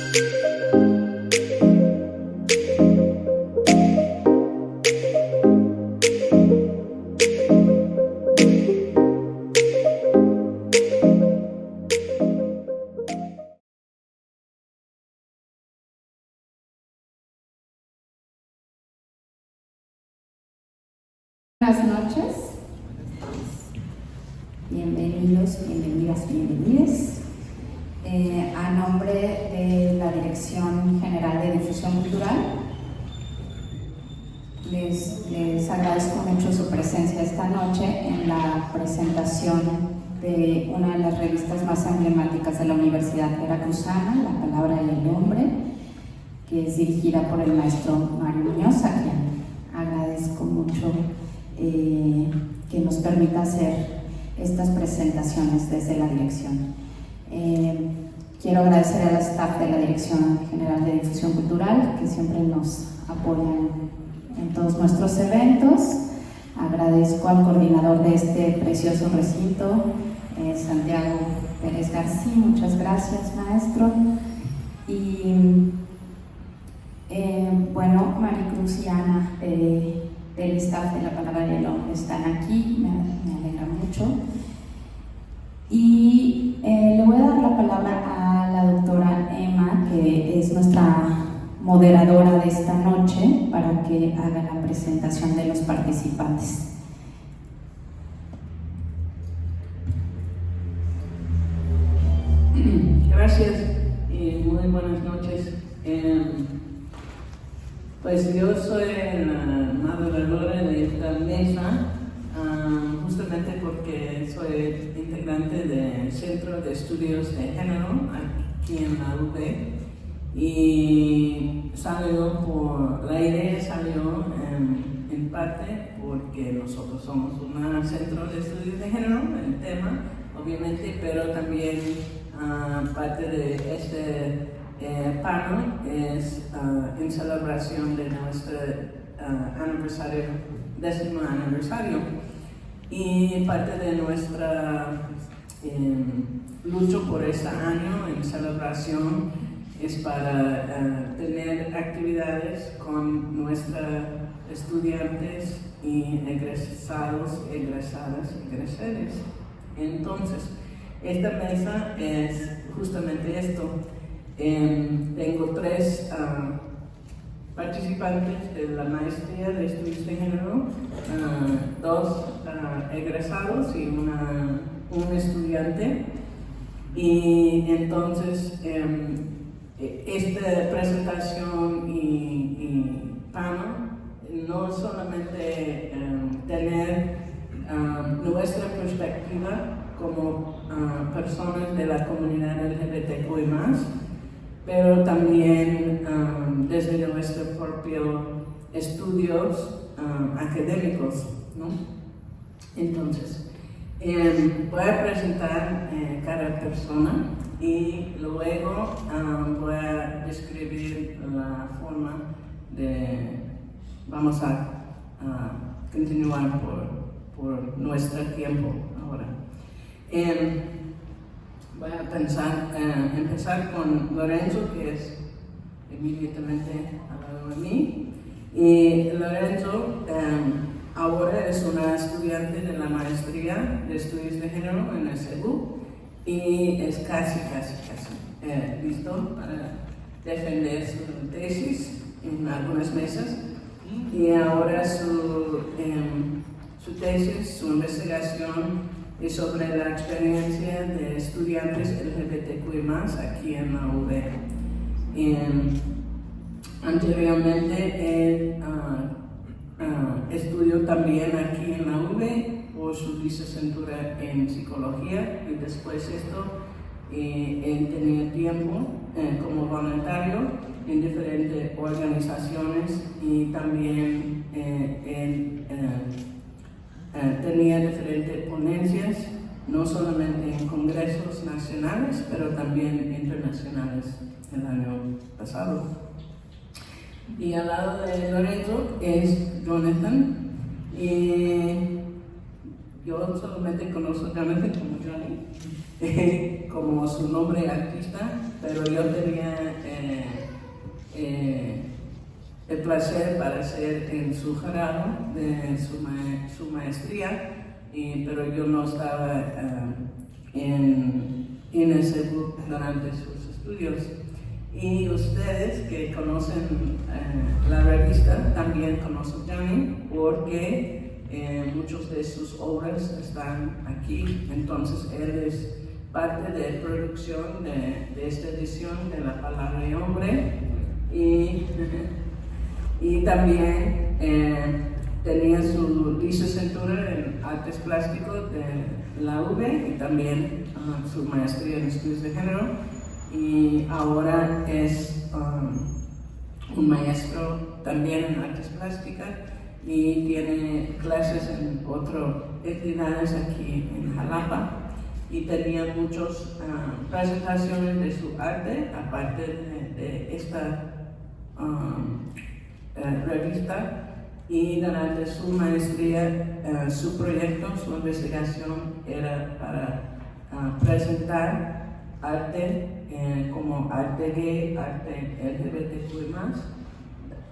Buenas noches, bienvenidos, bienvenidas, bienvenides. A nombre de la Dirección General de Difusión Cultural, les agradezco mucho su presencia esta noche en la presentación de una de las revistas más emblemáticas de la Universidad Veracruzana, La Palabra y el Hombre, que es dirigida por el maestro Mario Muñoz, a quien agradezco mucho que nos permita hacer estas presentaciones desde la dirección. Quiero agradecer al staff de la Dirección General de Difusión Cultural, que siempre nos apoyan en todos nuestros eventos. Agradezco al coordinador de este precioso recinto, Santiago Pérez García. Muchas gracias, maestro. Y bueno, Maricruz y Ana del staff de La Palabra y el Hombre están aquí, me alegra mucho. Y le voy a dar la palabra a la doctora Emma, que es nuestra moderadora de esta noche, para que haga la presentación de los participantes. Gracias y muy buenas noches. Pues yo soy la moderadora de esta mesa, justamente porque soy integrante del Centro de Estudios de Género aquí en la UB, y la idea salió en parte porque nosotros somos un centro de estudios de género, el tema obviamente, pero también parte de este panel es en celebración de nuestro décimo aniversario, y parte de nuestra lucha por este año en celebración es para tener actividades con nuestros estudiantes y egresados, egresadas, egreseres. Entonces, esta mesa es justamente esto. Tengo tres participantes de la maestría de estudios de género, dos egresados y un estudiante. Y entonces esta presentación y panel no solamente tener nuestra perspectiva como personas de la comunidad LGBTQI+, pero también desde nuestros propios estudios académicos, ¿no? Entonces, voy a presentar cada persona y luego voy a describir la forma de... Vamos a continuar por nuestro tiempo ahora. Voy a empezar con Lorenzo, que es inmediatamente al lado de mí. Y Lorenzo ahora es una estudiante de la maestría de estudios de género en el CEU y es casi listo para defender su tesis en algunas mesas. Y ahora su tesis, su investigación es sobre la experiencia de estudiantes LGBTQI+ aquí en la UB. Anteriormente él estudió también aquí en la UB por su licenciatura en psicología, y después esto él tenía tiempo como voluntario en diferentes organizaciones, y también él tenía diferentes ponencias, no solamente en congresos nacionales, pero también internacionales el año pasado. Y al lado de Lorenzo es Jonathan, y yo solamente conozco a Jonathan como Johnny. como su nombre artista, pero yo tenía el placer para ser en su jurado de su maestría, pero yo no estaba en ese grupo durante sus estudios. Y ustedes que conocen la revista también conocen a Johnny porque muchas de sus obras están aquí. Entonces él es parte de producción de esta edición de La Palabra y Hombre y también tenía su licenciatura en Artes Plásticos de la UV y también su maestría en Estudios de Género. Y ahora es un maestro también en artes plásticas y tiene clases en otras entidades aquí en Jalapa y tenía muchas presentaciones de su arte aparte de esta revista, y durante su maestría su proyecto, su investigación era para presentar arte como arte gay, arte LGBTQ+,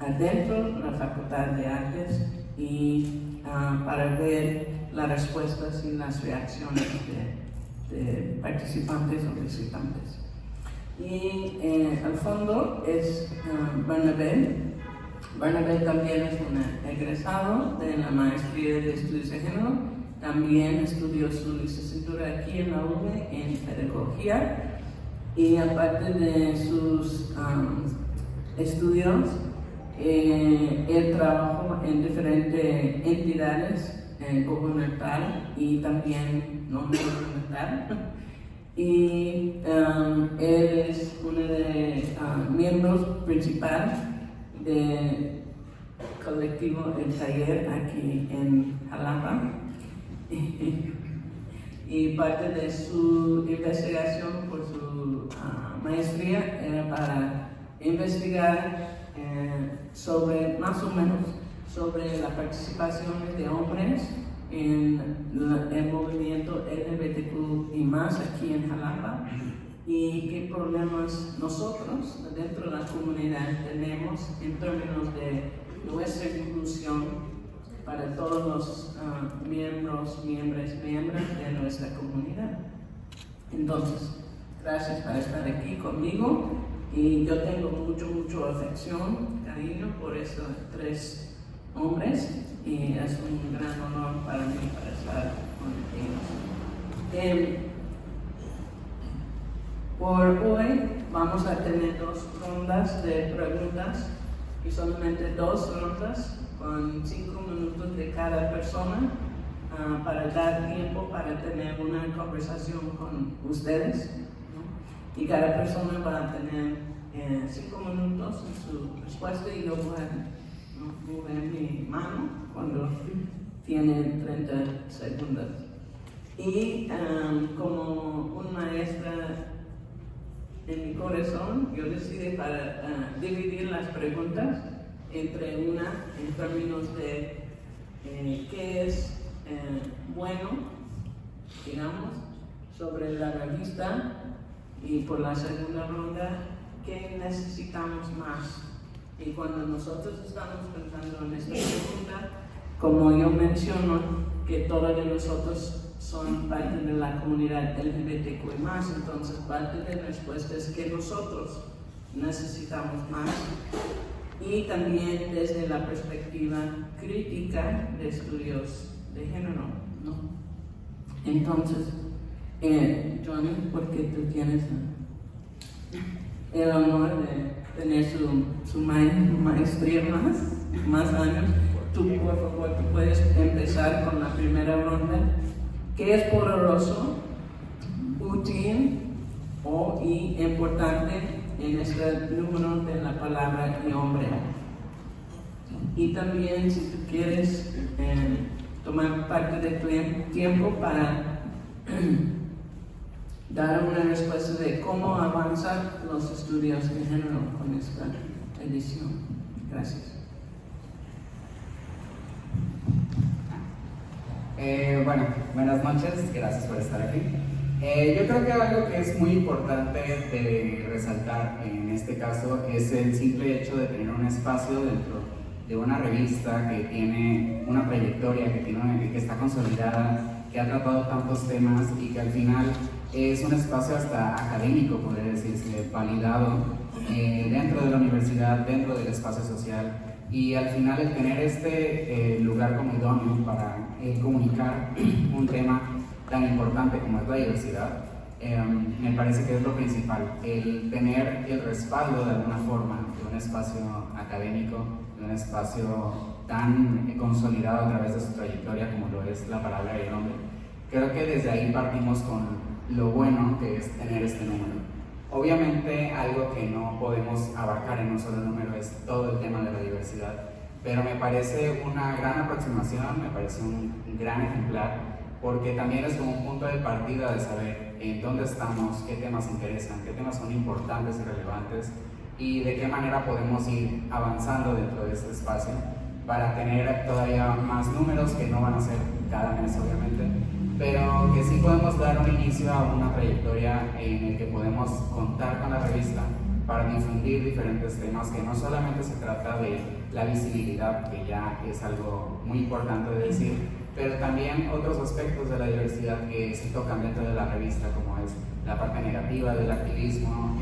adentro de la Facultad de Artes y para ver las respuestas y las reacciones de participantes o visitantes. Y al fondo es Bernabé. Bernabé también es un egresado de la maestría de Estudios de Género. También estudió su licenciatura aquí en la UV en Pedagogía y aparte de sus estudios, él trabajó en diferentes entidades gubernamental y también no gubernamental. Y él es uno de miembros principales del colectivo El Taller aquí en Jalapa. Y parte de su investigación por su maestría era para investigar sobre, más o menos, sobre la participación de hombres en el movimiento LGBTQ y más aquí en Jalapa y qué problemas nosotros dentro de la comunidad tenemos en términos de nuestra inclusión para todos los miembros de nuestra comunidad. Entonces, gracias por estar aquí conmigo y yo tengo mucho afección, cariño por estos tres hombres y es un gran honor para mí para estar con ellos. Por hoy vamos a tener 2 rondas de preguntas y solamente 2 rondas con 5 minutos de cada persona para dar tiempo para tener una conversación con ustedes, ¿no? Y cada persona va a tener 5 minutos en su respuesta y yo voy a mover mi mano cuando tiene 30 segundos. Y como una maestra en mi corazón, yo decidí para dividir las preguntas entre una en términos de qué es bueno, digamos, sobre la revista y por la segunda ronda, qué necesitamos más. Y cuando nosotros estamos pensando en esta pregunta, como yo menciono, que todos de nosotros son parte de la comunidad LGBTQ+, entonces parte de la respuesta es que nosotros necesitamos más y también desde la perspectiva crítica de estudios de género, ¿no? Entonces, Johnny, porque tú tienes el honor de tener su maestría más años, tú por favor tú puedes empezar con la primera ronda. ¿Qué es poderoso, útil y importante en este número de la palabra y hombre? Y también si tú quieres tomar parte de tu tiempo para dar una respuesta de cómo avanzar los estudios de género con esta edición. Gracias. Bueno, buenas noches, gracias por estar aquí. Yo creo que algo que es muy importante de resaltar en este caso es el simple hecho de tener un espacio dentro de una revista que tiene una trayectoria, que está consolidada, que ha tratado tantos temas y que al final es un espacio hasta académico, podría decirse, validado dentro de la universidad, dentro del espacio social, y al final el tener este lugar como idóneo para comunicar un tema tan importante como es la diversidad, me parece que es lo principal, el tener el respaldo de alguna forma de un espacio académico, de un espacio tan consolidado a través de su trayectoria como lo es la palabra y el hombre. Creo que desde ahí partimos con lo bueno que es tener este número. Obviamente algo que no podemos abarcar en un solo número es todo el tema de la diversidad, pero me parece una gran aproximación, me parece un gran ejemplar, porque también es como un punto de partida de saber en dónde estamos, qué temas interesan, qué temas son importantes y relevantes y de qué manera podemos ir avanzando dentro de este espacio para tener todavía más números que no van a ser cada mes obviamente, pero que sí podemos dar un inicio a una trayectoria en el que podemos contar con la revista para difundir diferentes temas, que no solamente se trata de la visibilidad, que ya es algo muy importante de decir, pero también otros aspectos de la diversidad que se tocan dentro de la revista, como es la parte negativa del activismo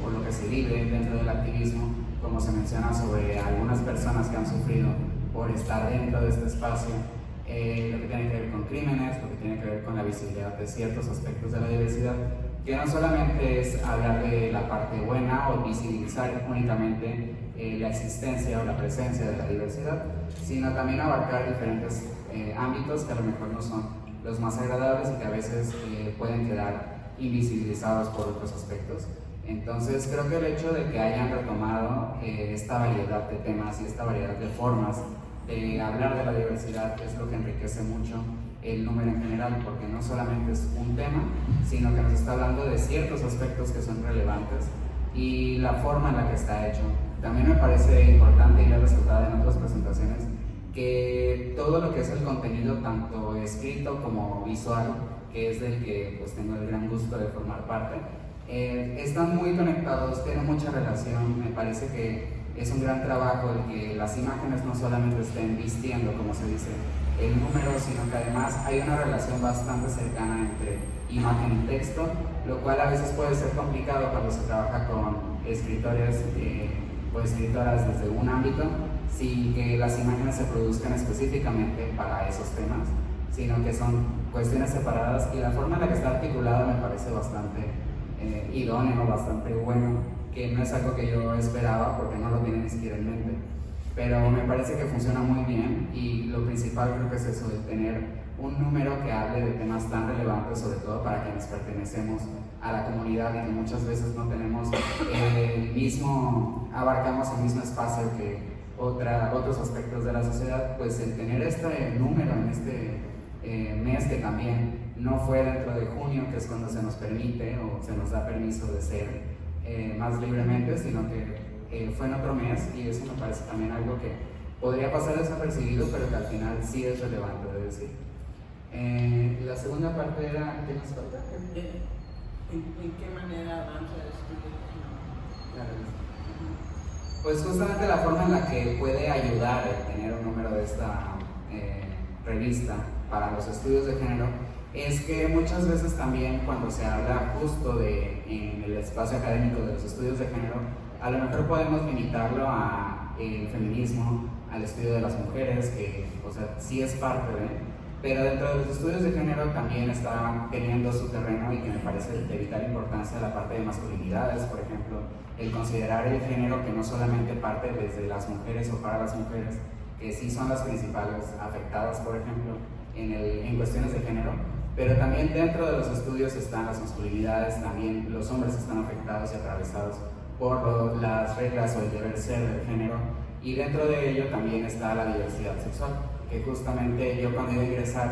o lo que se vive dentro del activismo, como se menciona sobre algunas personas que han sufrido por estar dentro de este espacio, lo que tiene que ver con crímenes, lo que tiene que ver con la visibilidad de ciertos aspectos de la diversidad, que no solamente es hablar de la parte buena o visibilizar únicamente la existencia o la presencia de la diversidad, sino también abarcar diferentes ámbitos que a lo mejor no son los más agradables y que a veces pueden quedar invisibilizados por otros aspectos. Entonces creo que el hecho de que hayan retomado esta variedad de temas y esta variedad de formas de hablar de la diversidad es lo que enriquece mucho el número en general, porque no solamente es un tema, sino que nos está hablando de ciertos aspectos que son relevantes y la forma en la que está hecho. También me parece importante, y lo he resaltado en otras presentaciones, que todo lo que es el contenido, tanto escrito como visual, que es del que pues tengo el gran gusto de formar parte, están muy conectados, tienen mucha relación. Me parece que es un gran trabajo el que las imágenes no solamente estén vistiendo, como se dice, el número, sino que además hay una relación bastante cercana entre imagen y texto, lo cual a veces puede ser complicado cuando se trabaja con escritores o escritoras desde un ámbito, sin que las imágenes se produzcan específicamente para esos temas, sino que son cuestiones separadas, y la forma en la que está articulado me parece bastante idóneo, bastante bueno, que no es algo que yo esperaba porque no lo tenía ni siquiera en mente, pero me parece que funciona muy bien, y lo principal creo que es eso, de tener un número que hable de temas tan relevantes, sobre todo para quienes pertenecemos a la comunidad y que muchas veces no tenemos abarcamos el mismo espacio que otros aspectos de la sociedad. Pues el tener este número en este mes, que también no fue dentro de junio, que es cuando se nos permite o se nos da permiso de ser más libremente, sino que fue en otro mes, y eso me parece también algo que podría pasar desapercibido, pero que al final sí es relevante de decir. La segunda parte era, ¿qué nos falta? ¿En qué manera avanza el estudio? Pues justamente la forma en la que puede ayudar el tener un número de esta revista para los estudios de género es que muchas veces también cuando se habla justo en el espacio académico de los estudios de género, a lo mejor podemos limitarlo al feminismo, al estudio de las mujeres, que o sea, sí es parte pero dentro de los estudios de género también está teniendo su terreno, y que me parece de vital importancia, la parte de masculinidades, por ejemplo, el considerar el género que no solamente parte desde las mujeres o para las mujeres, que sí son las principales afectadas, por ejemplo, en cuestiones de género, pero también dentro de los estudios están las masculinidades, también los hombres están afectados y atravesados por las reglas o el deber ser del género, y dentro de ello también está la diversidad sexual, que justamente yo cuando iba a ingresar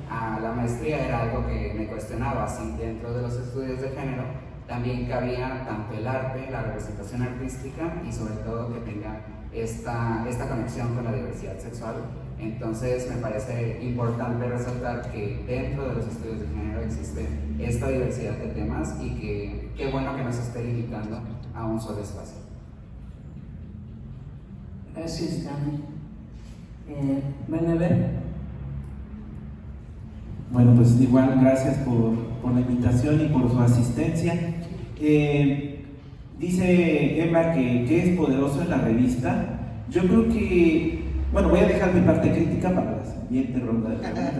a la maestría era algo que me cuestionaba, si dentro de los estudios de género también cabía tanto el arte, la representación artística y sobre todo que tenga esta conexión con la diversidad sexual. Entonces me parece importante resaltar que dentro de los estudios de género existe esta diversidad de temas y que qué bueno que no se esté limitando a un solo espacio. Gracias, Dani. Benevé. Bueno, pues igual gracias por la invitación y por su asistencia. Dice Emma que es poderoso en la revista. Yo creo que, bueno, voy a dejar mi parte crítica para la siguiente ronda de preguntas.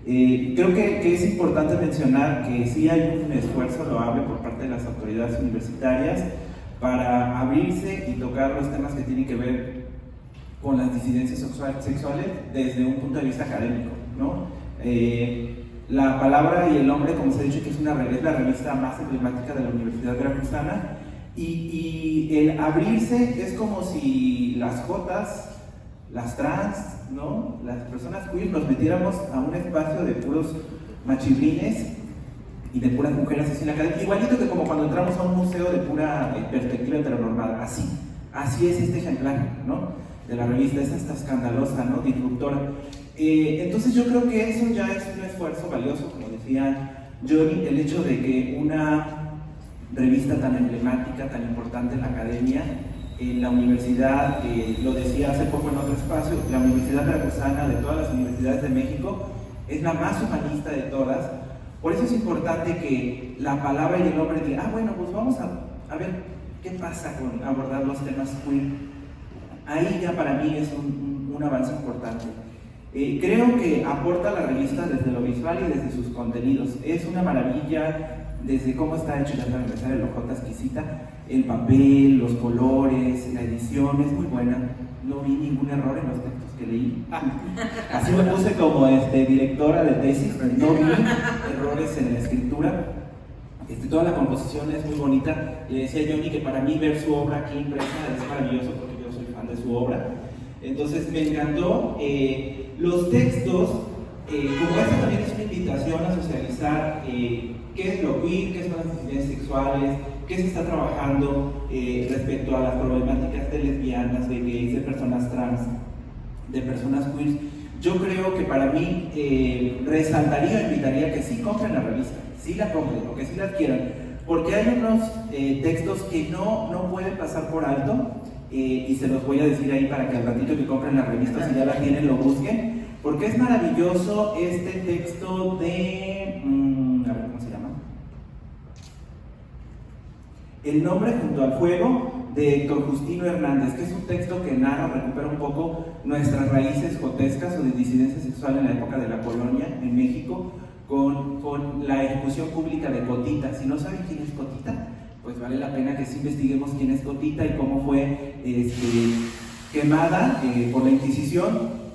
Creo que es importante mencionar que sí hay un esfuerzo loable por parte de las autoridades universitarias para abrirse y tocar los temas que tienen que ver con las disidencias sexuales desde un punto de vista académico, ¿no? La Palabra y el Hombre, como se ha dicho, que es la revista más emblemática de la Universidad Veracruzana, y el abrirse es como si las jotas, las trans, ¿no?, las personas queer nos metiéramos a un espacio de puros machibrines y de puras mujeres así en la academia, igualito que como cuando entramos a un museo de pura perspectiva heteronormada, así es este ejemplar, ¿no?, de la revista, es hasta escandalosa, ¿no?, disruptora. Entonces yo creo que eso ya es un esfuerzo valioso, como decía Johnny, el hecho de que una revista tan emblemática, tan importante en la academia, en la universidad, lo decía hace poco en otro espacio, la Universidad Veracruzana, de todas las universidades de México, es la más humanista de todas. Por eso es importante que la Palabra y el Hombre diga, bueno, pues vamos a ver qué pasa con abordar los temas queer. Ahí ya para mí es un avance importante. Creo que aporta la revista desde lo visual y desde sus contenidos. Es una maravilla desde cómo está hecho, ya para empezar, el ojota exquisita, el papel, los colores, la edición es muy buena. No vi ningún error en los textos que leí. Así me puse como directora de tesis, no vi errores en la escritura. Toda la composición es muy bonita. Le decía a Johnny que para mí ver su obra aquí impresa es maravilloso porque yo soy fan de su obra. Entonces me encantó. Los textos, como esta también es una invitación a socializar qué es lo queer, qué son las disidencias sexuales, qué se está trabajando respecto a las problemáticas de lesbianas, de gays, de personas trans, de personas queer. Yo creo que para mí resaltaría, invitaría que sí compren la revista, sí la compren, o que sí la adquieran, porque hay unos textos que no pueden pasar por alto. Y se los voy a decir ahí para que al ratito que compren la revista, si ya la tienen, lo busquen, porque es maravilloso este texto de... a ver, ¿cómo se llama? El nombre junto al fuego, de Héctor Justino Hernández, que es un texto que narra, recupera un poco nuestras raíces jotescas o de disidencia sexual en la época de la colonia en México, con la ejecución pública de Cotita. Si no saben quién es Cotita, pues vale la pena que sí investiguemos quién es Cotita y cómo fue quemada por la Inquisición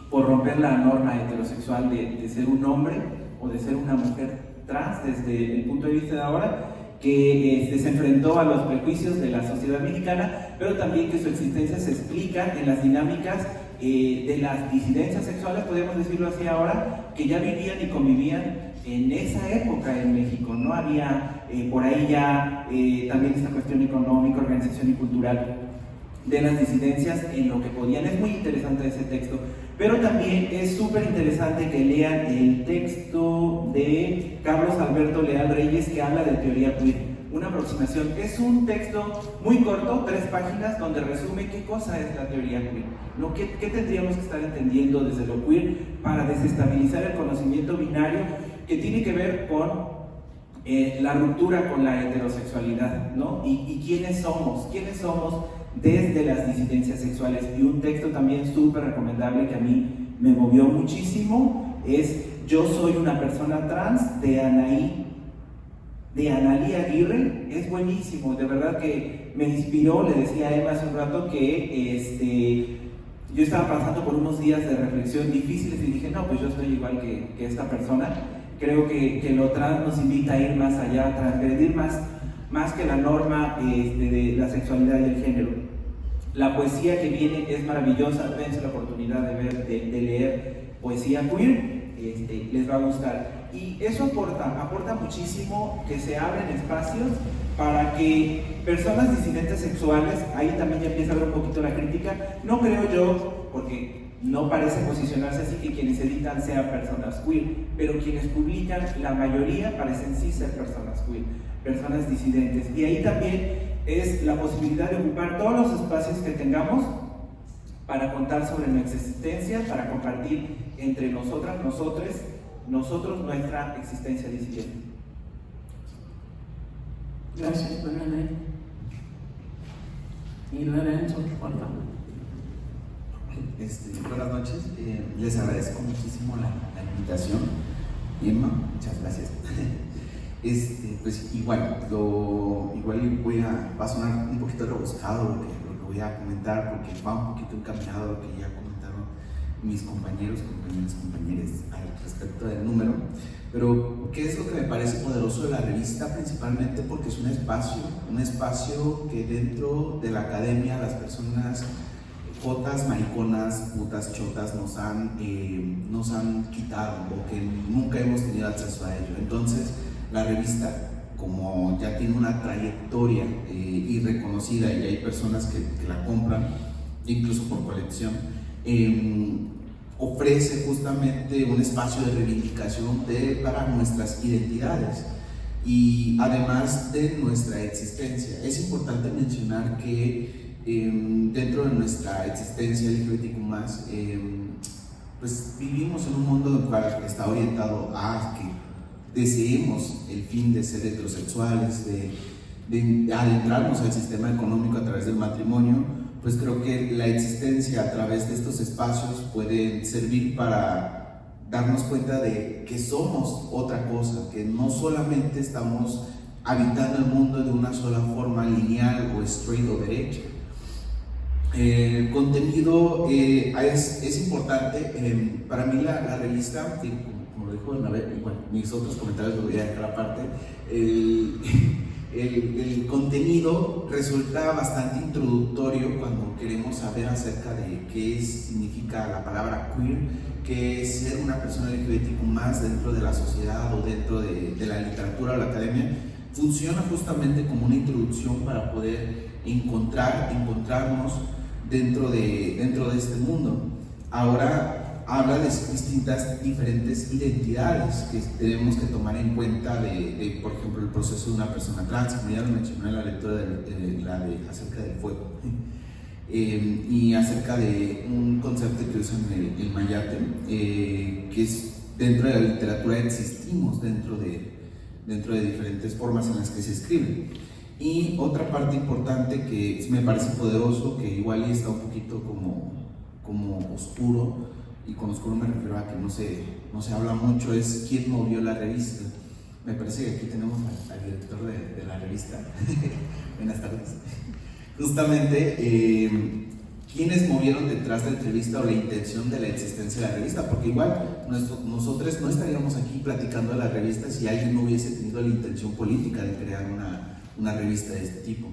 por romper la norma heterosexual de ser un hombre o de ser una mujer trans desde el punto de vista de ahora, que se enfrentó a los prejuicios de la sociedad mexicana, pero también que su existencia se explica en las dinámicas de las disidencias sexuales, podemos decirlo así ahora, que ya vivían y convivían en esa época en México. No había por ahí ya también esta cuestión económica, organización y cultural de las disidencias en lo que podían. Es muy interesante ese texto, pero también es súper interesante que lean el texto de Carlos Alberto Leal Reyes, que habla de teoría queer, una aproximación. Es un texto muy corto, 3 páginas, donde resume qué cosa es la teoría queer, ¿no? ¿Qué tendríamos que estar entendiendo desde lo queer para desestabilizar el conocimiento binario que tiene que ver con la ruptura con la heterosexualidad, ¿no? Y quiénes somos desde las disidencias sexuales. Y un texto también súper recomendable que a mí me movió muchísimo es Yo soy una persona trans, de Analí Aguirre. Es buenísimo, de verdad que me inspiró. Le decía a Emma hace un rato que yo estaba pasando por unos días de reflexión difíciles y dije, no, pues yo estoy igual que esta persona. Creo que lo trans nos invita a ir más allá, a transgredir más que la norma de la sexualidad y el género. La poesía que viene es maravillosa. Dense la oportunidad de leer poesía queer, les va a gustar. Y eso aporta muchísimo que se abren espacios para que personas disidentes sexuales, ahí también ya empieza a haber un poquito la crítica, no creo yo, porque no parece posicionarse así que quienes editan sean personas queer, pero quienes publican, la mayoría parecen sí ser personas queer, personas disidentes. Y ahí también es la posibilidad de ocupar todos los espacios que tengamos para contar sobre nuestra existencia, para compartir entre nosotras, nosotros nuestra existencia disidente. Gracias, Bernadette. Y Lorenzo, por favor. Buenas noches, les agradezco muchísimo la invitación. Emma, muchas gracias. Pues igual va a sonar un poquito rebuscado lo que voy a comentar, porque va un poquito encaminado a lo que ya comentaron mis compañeras al respecto del número. Pero, ¿qué es lo que me parece poderoso de la revista? Principalmente porque es un espacio que dentro de la academia las personas jotas, mariconas, putas, chotas nos han quitado, o que nunca hemos tenido acceso a ello. Entonces, la revista, como ya tiene una trayectoria y reconocida, y hay personas que la compran, incluso por colección, ofrece justamente un espacio de reivindicación para nuestras identidades y además de nuestra existencia. Es importante mencionar que dentro de nuestra existencia LGBTQ+, pues vivimos en un mundo en el cual está orientado a que deseemos el fin de ser heterosexuales, de adentrarnos al sistema económico a través del matrimonio. Pues creo que la existencia a través de estos espacios puede servir para darnos cuenta de que somos otra cosa, que no solamente estamos habitando el mundo de una sola forma lineal o straight o derecha. El contenido es importante. Para mí la revista, como lo dijo Bernabé, y bueno, mis otros comentarios los voy a dejar aparte, el contenido resulta bastante introductorio cuando queremos saber acerca de qué significa la palabra queer, qué es ser una persona LGBTQ+ dentro de la sociedad o dentro de la literatura o la academia. Funciona justamente como una introducción para poder encontrarnos dentro de este mundo. Ahora habla de diferentes identidades que tenemos que tomar en cuenta de, por ejemplo, el proceso de una persona trans, como ya lo mencioné en la lectura acerca del fuego, y acerca de un concepto que usan el mayate, que es dentro de la literatura existimos dentro de diferentes formas en las que se escribe. Y otra parte importante que me parece poderoso, que igual está un poquito como oscuro, y con oscuro me refiero a que no se habla mucho, es quién movió la revista. Me parece que aquí tenemos al director de la revista. Buenas tardes. Justamente, quiénes movieron detrás de la revista o la intención de la existencia de la revista, porque igual nosotros no estaríamos aquí platicando de la revista si alguien no hubiese tenido la intención política de crear una revista de este tipo.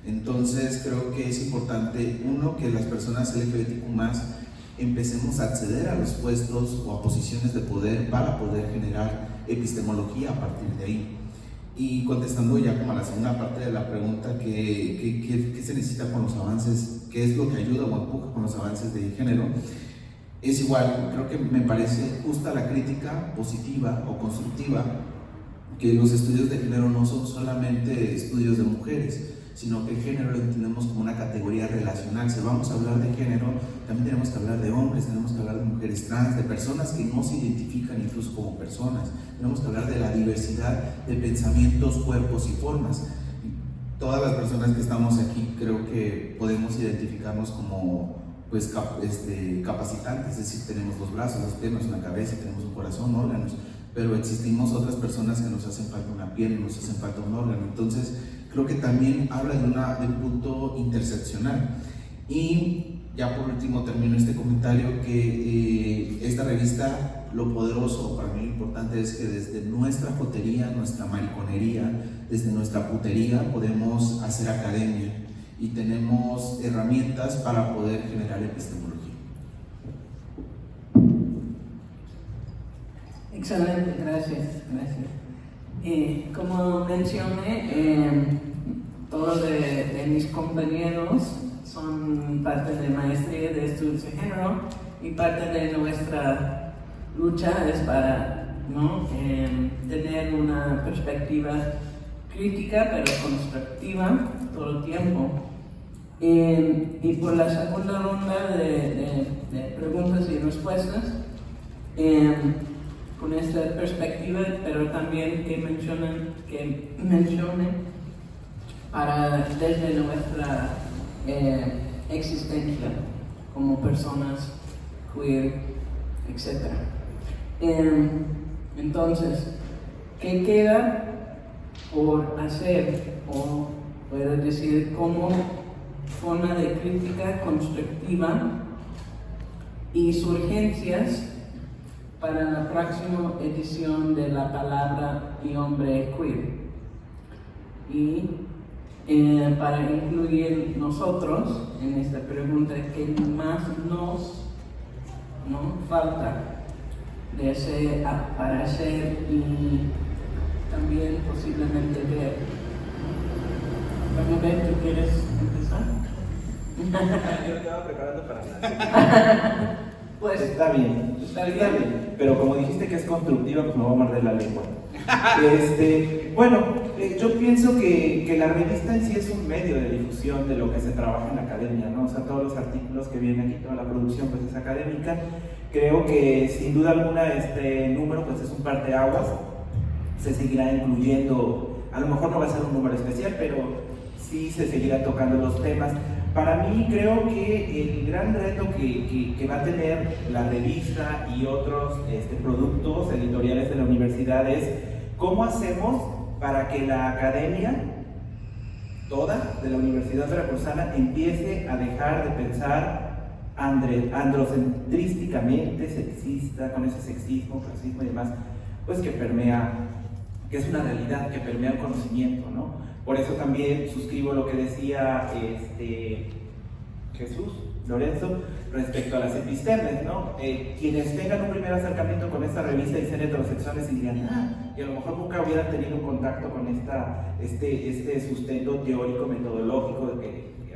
Entonces creo que es importante, uno, que las personas LGBTQ+ empecemos a acceder a los puestos o a posiciones de poder para poder generar epistemología a partir de ahí. Y contestando ya como a la segunda parte de la pregunta, ¿qué se necesita con los avances? ¿Qué es lo que ayuda o empuja con los avances de género? Es igual, creo que me parece justa la crítica positiva o constructiva, que los estudios de género no son solamente estudios de mujeres, sino que el género lo entendemos como una categoría relacional. Si vamos a hablar de género, también tenemos que hablar de hombres, tenemos que hablar de mujeres trans, de personas que no se identifican incluso como personas, tenemos que hablar de la diversidad de pensamientos, cuerpos y formas. Todas las personas que estamos aquí creo que podemos identificarnos como pues, capacitantes, es decir, tenemos los brazos, las piernas, una cabeza, tenemos un corazón, órganos, pero existimos otras personas que nos hacen falta una piel, nos hacen falta un órgano. Entonces creo que también habla de un punto interseccional. Y ya por último termino este comentario, que esta revista, lo poderoso, para mí lo importante es que desde nuestra jotería, nuestra mariconería, desde nuestra putería podemos hacer academia y tenemos herramientas para poder generar epistemología. Excelente, gracias. Como mencioné, todos de mis compañeros son parte de maestría de estudios de género y parte de nuestra lucha es para tener una perspectiva crítica pero constructiva todo el tiempo. Y por la segunda ronda de preguntas y respuestas, con esta perspectiva, pero también que mencionen desde nuestra existencia como personas queer, etc. Entonces, ¿qué queda por hacer? O puedo decir como forma de crítica constructiva y surgencias para la próxima edición de La Palabra y Hombre Queer. Y para incluir nosotros en esta pregunta, ¿qué más nos falta para hacer y también posiblemente ver? Bueno, ¿tú quieres empezar? Yo lo estaba preparando para Pues está bien. Pero como dijiste que es constructiva, pues me voy a morder la lengua. Bueno, yo pienso que la revista en sí es un medio de difusión de lo que se trabaja en la academia, ¿no? O sea, todos los artículos que vienen aquí, toda la producción pues es académica. Creo que sin duda alguna este número pues es un parteaguas. Se seguirá incluyendo, a lo mejor no va a ser un número especial, pero sí se seguirá tocando los temas. Para mí creo que el gran reto que va a tener la revista y otros productos editoriales de la universidad es cómo hacemos para que la academia toda de la Universidad Veracruzana empiece a dejar de pensar androcentrísticamente, sexista, con ese sexismo, clasismo y demás, pues que permea, que es una realidad, que permea el conocimiento, ¿no? Por eso también suscribo lo que decía Jesús Lorenzo respecto a las epistemes, ¿no? Quienes tengan un primer acercamiento con esta revista y sean heterosexuales y dirían, y a lo mejor nunca hubieran tenido un contacto con este sustento teórico, metodológico,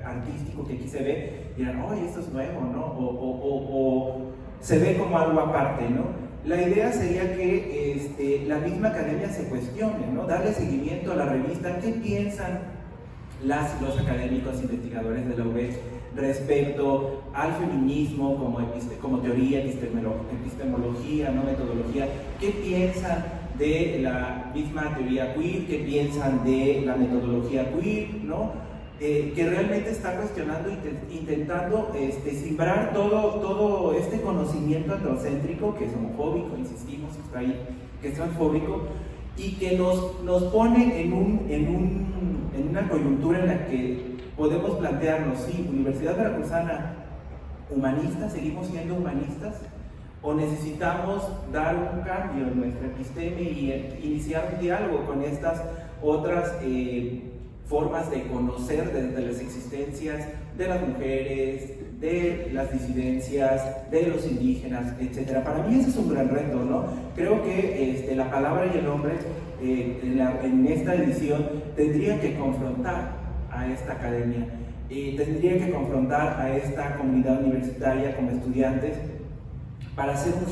artístico que aquí se ve, dirán, oye, esto es nuevo, ¿no? O se ve como algo aparte, ¿no? La idea sería que la misma academia se cuestione, ¿no? Darle seguimiento a la revista, qué piensan las y los académicos investigadores de la UB respecto al feminismo como teoría, epistemología, ¿no? Metodología, qué piensan de la misma teoría queer, qué piensan de la metodología queer, ¿no? Que realmente está cuestionando, intentando simbrar todo este conocimiento androcéntrico que es homofóbico, insistimos, está ahí, que es transfóbico y que nos pone en una coyuntura en la que podemos plantearnos, sí, Universidad Veracruzana humanista, seguimos siendo humanistas, o necesitamos dar un cambio en nuestra episteme y iniciar un diálogo con estas otras formas de conocer desde las existencias de las mujeres, de las disidencias, de los indígenas, etc. Para mí ese es un gran reto, ¿no? Creo que La Palabra y el Hombre en esta edición tendría que confrontar a esta academia, tendría que confrontar a esta comunidad universitaria como estudiantes para hacer un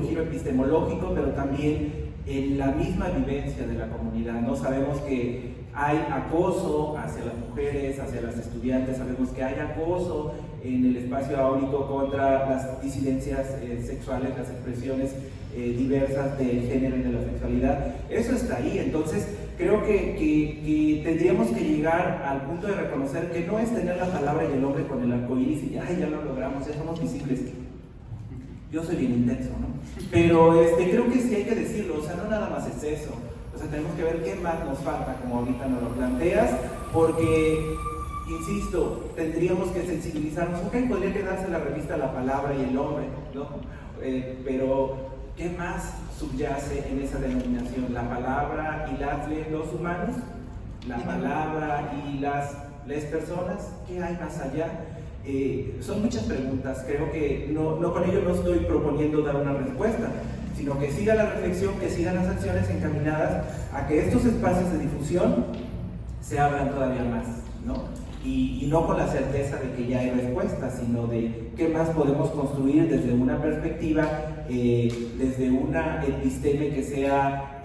giro epistemológico, pero también en la misma vivencia de la comunidad, ¿no? Sabemos que hay acoso hacia las mujeres, hacia las estudiantes, sabemos que hay acoso en el espacio áurico contra las disidencias sexuales, las expresiones diversas del género y de la sexualidad. Eso está ahí, entonces creo que tendríamos que llegar al punto de reconocer que no es tener la palabra y el hombre con el arcoíris y ya lo logramos, ya somos visibles. Yo soy bien intenso, ¿no? Pero creo que sí hay que decirlo, o sea, no nada más es eso. O sea, tenemos que ver qué más nos falta, como ahorita nos lo planteas, porque, insisto, tendríamos que sensibilizarnos. Ok, podría quedarse la revista La Palabra y el Hombre, ¿no? Pero, ¿qué más subyace en esa denominación? ¿La palabra y los humanos? ¿La palabra y las personas? ¿Qué hay más allá? Son muchas preguntas, creo que no con ello no estoy proponiendo dar una respuesta, sino que siga la reflexión, que sigan las acciones encaminadas a que estos espacios de difusión se abran todavía más, ¿no? Y no con la certeza de que ya hay respuesta, sino de qué más podemos construir desde una perspectiva, desde una episteme que sea,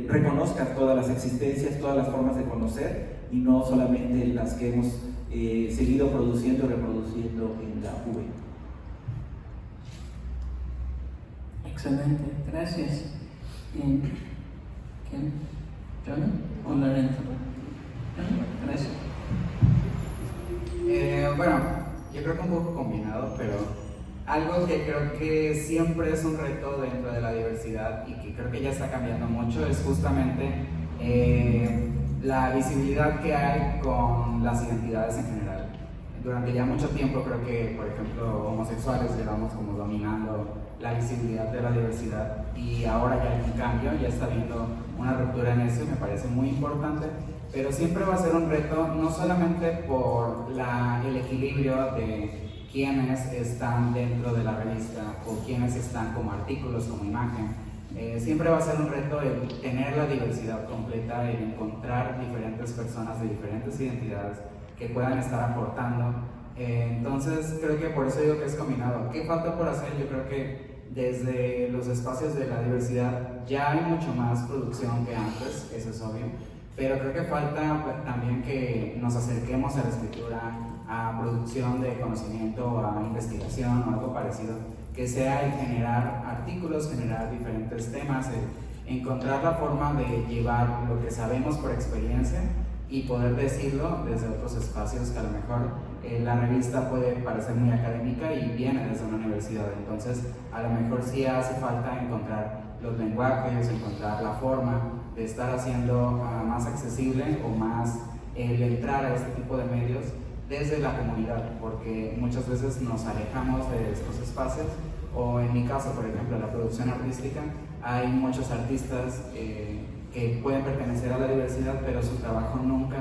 reconozca todas las existencias, todas las formas de conocer, y no solamente las que hemos seguido produciendo y reproduciendo en la UV. Excelente, gracias. ¿Quién? ¿John o Lorenzo? Gracias. Bueno, yo creo que un poco combinado, pero algo que creo que siempre es un reto dentro de la diversidad y que creo que ya está cambiando mucho es justamente la visibilidad que hay con las identidades en general. Durante ya mucho tiempo creo que, por ejemplo, homosexuales llevamos como dominando la visibilidad de la diversidad, y ahora ya hay un cambio, ya está habiendo una ruptura en eso, y me parece muy importante, pero siempre va a ser un reto, no solamente por el equilibrio de quiénes están dentro de la revista o quiénes están como artículos, como imagen. Siempre va a ser un reto el tener la diversidad completa, el encontrar diferentes personas de diferentes identidades que puedan estar aportando. Entonces creo que por eso digo que es combinado. ¿Qué falta por hacer? Yo creo que desde los espacios de la diversidad ya hay mucho más producción que antes, eso es obvio, pero creo que falta también que nos acerquemos a la escritura, a producción de conocimiento, a investigación o algo parecido, que sea el generar artículos, generar diferentes temas, encontrar la forma de llevar lo que sabemos por experiencia y poder decirlo desde otros espacios que a lo mejor la revista puede parecer muy académica y viene desde una universidad. Entonces a lo mejor sí hace falta encontrar los lenguajes, encontrar la forma de estar haciendo más accesible o más el entrar a este tipo de medios desde la comunidad, porque muchas veces nos alejamos de estos espacios, o en mi caso, por ejemplo, la producción artística, hay muchos artistas que pueden pertenecer a la diversidad, pero su trabajo nunca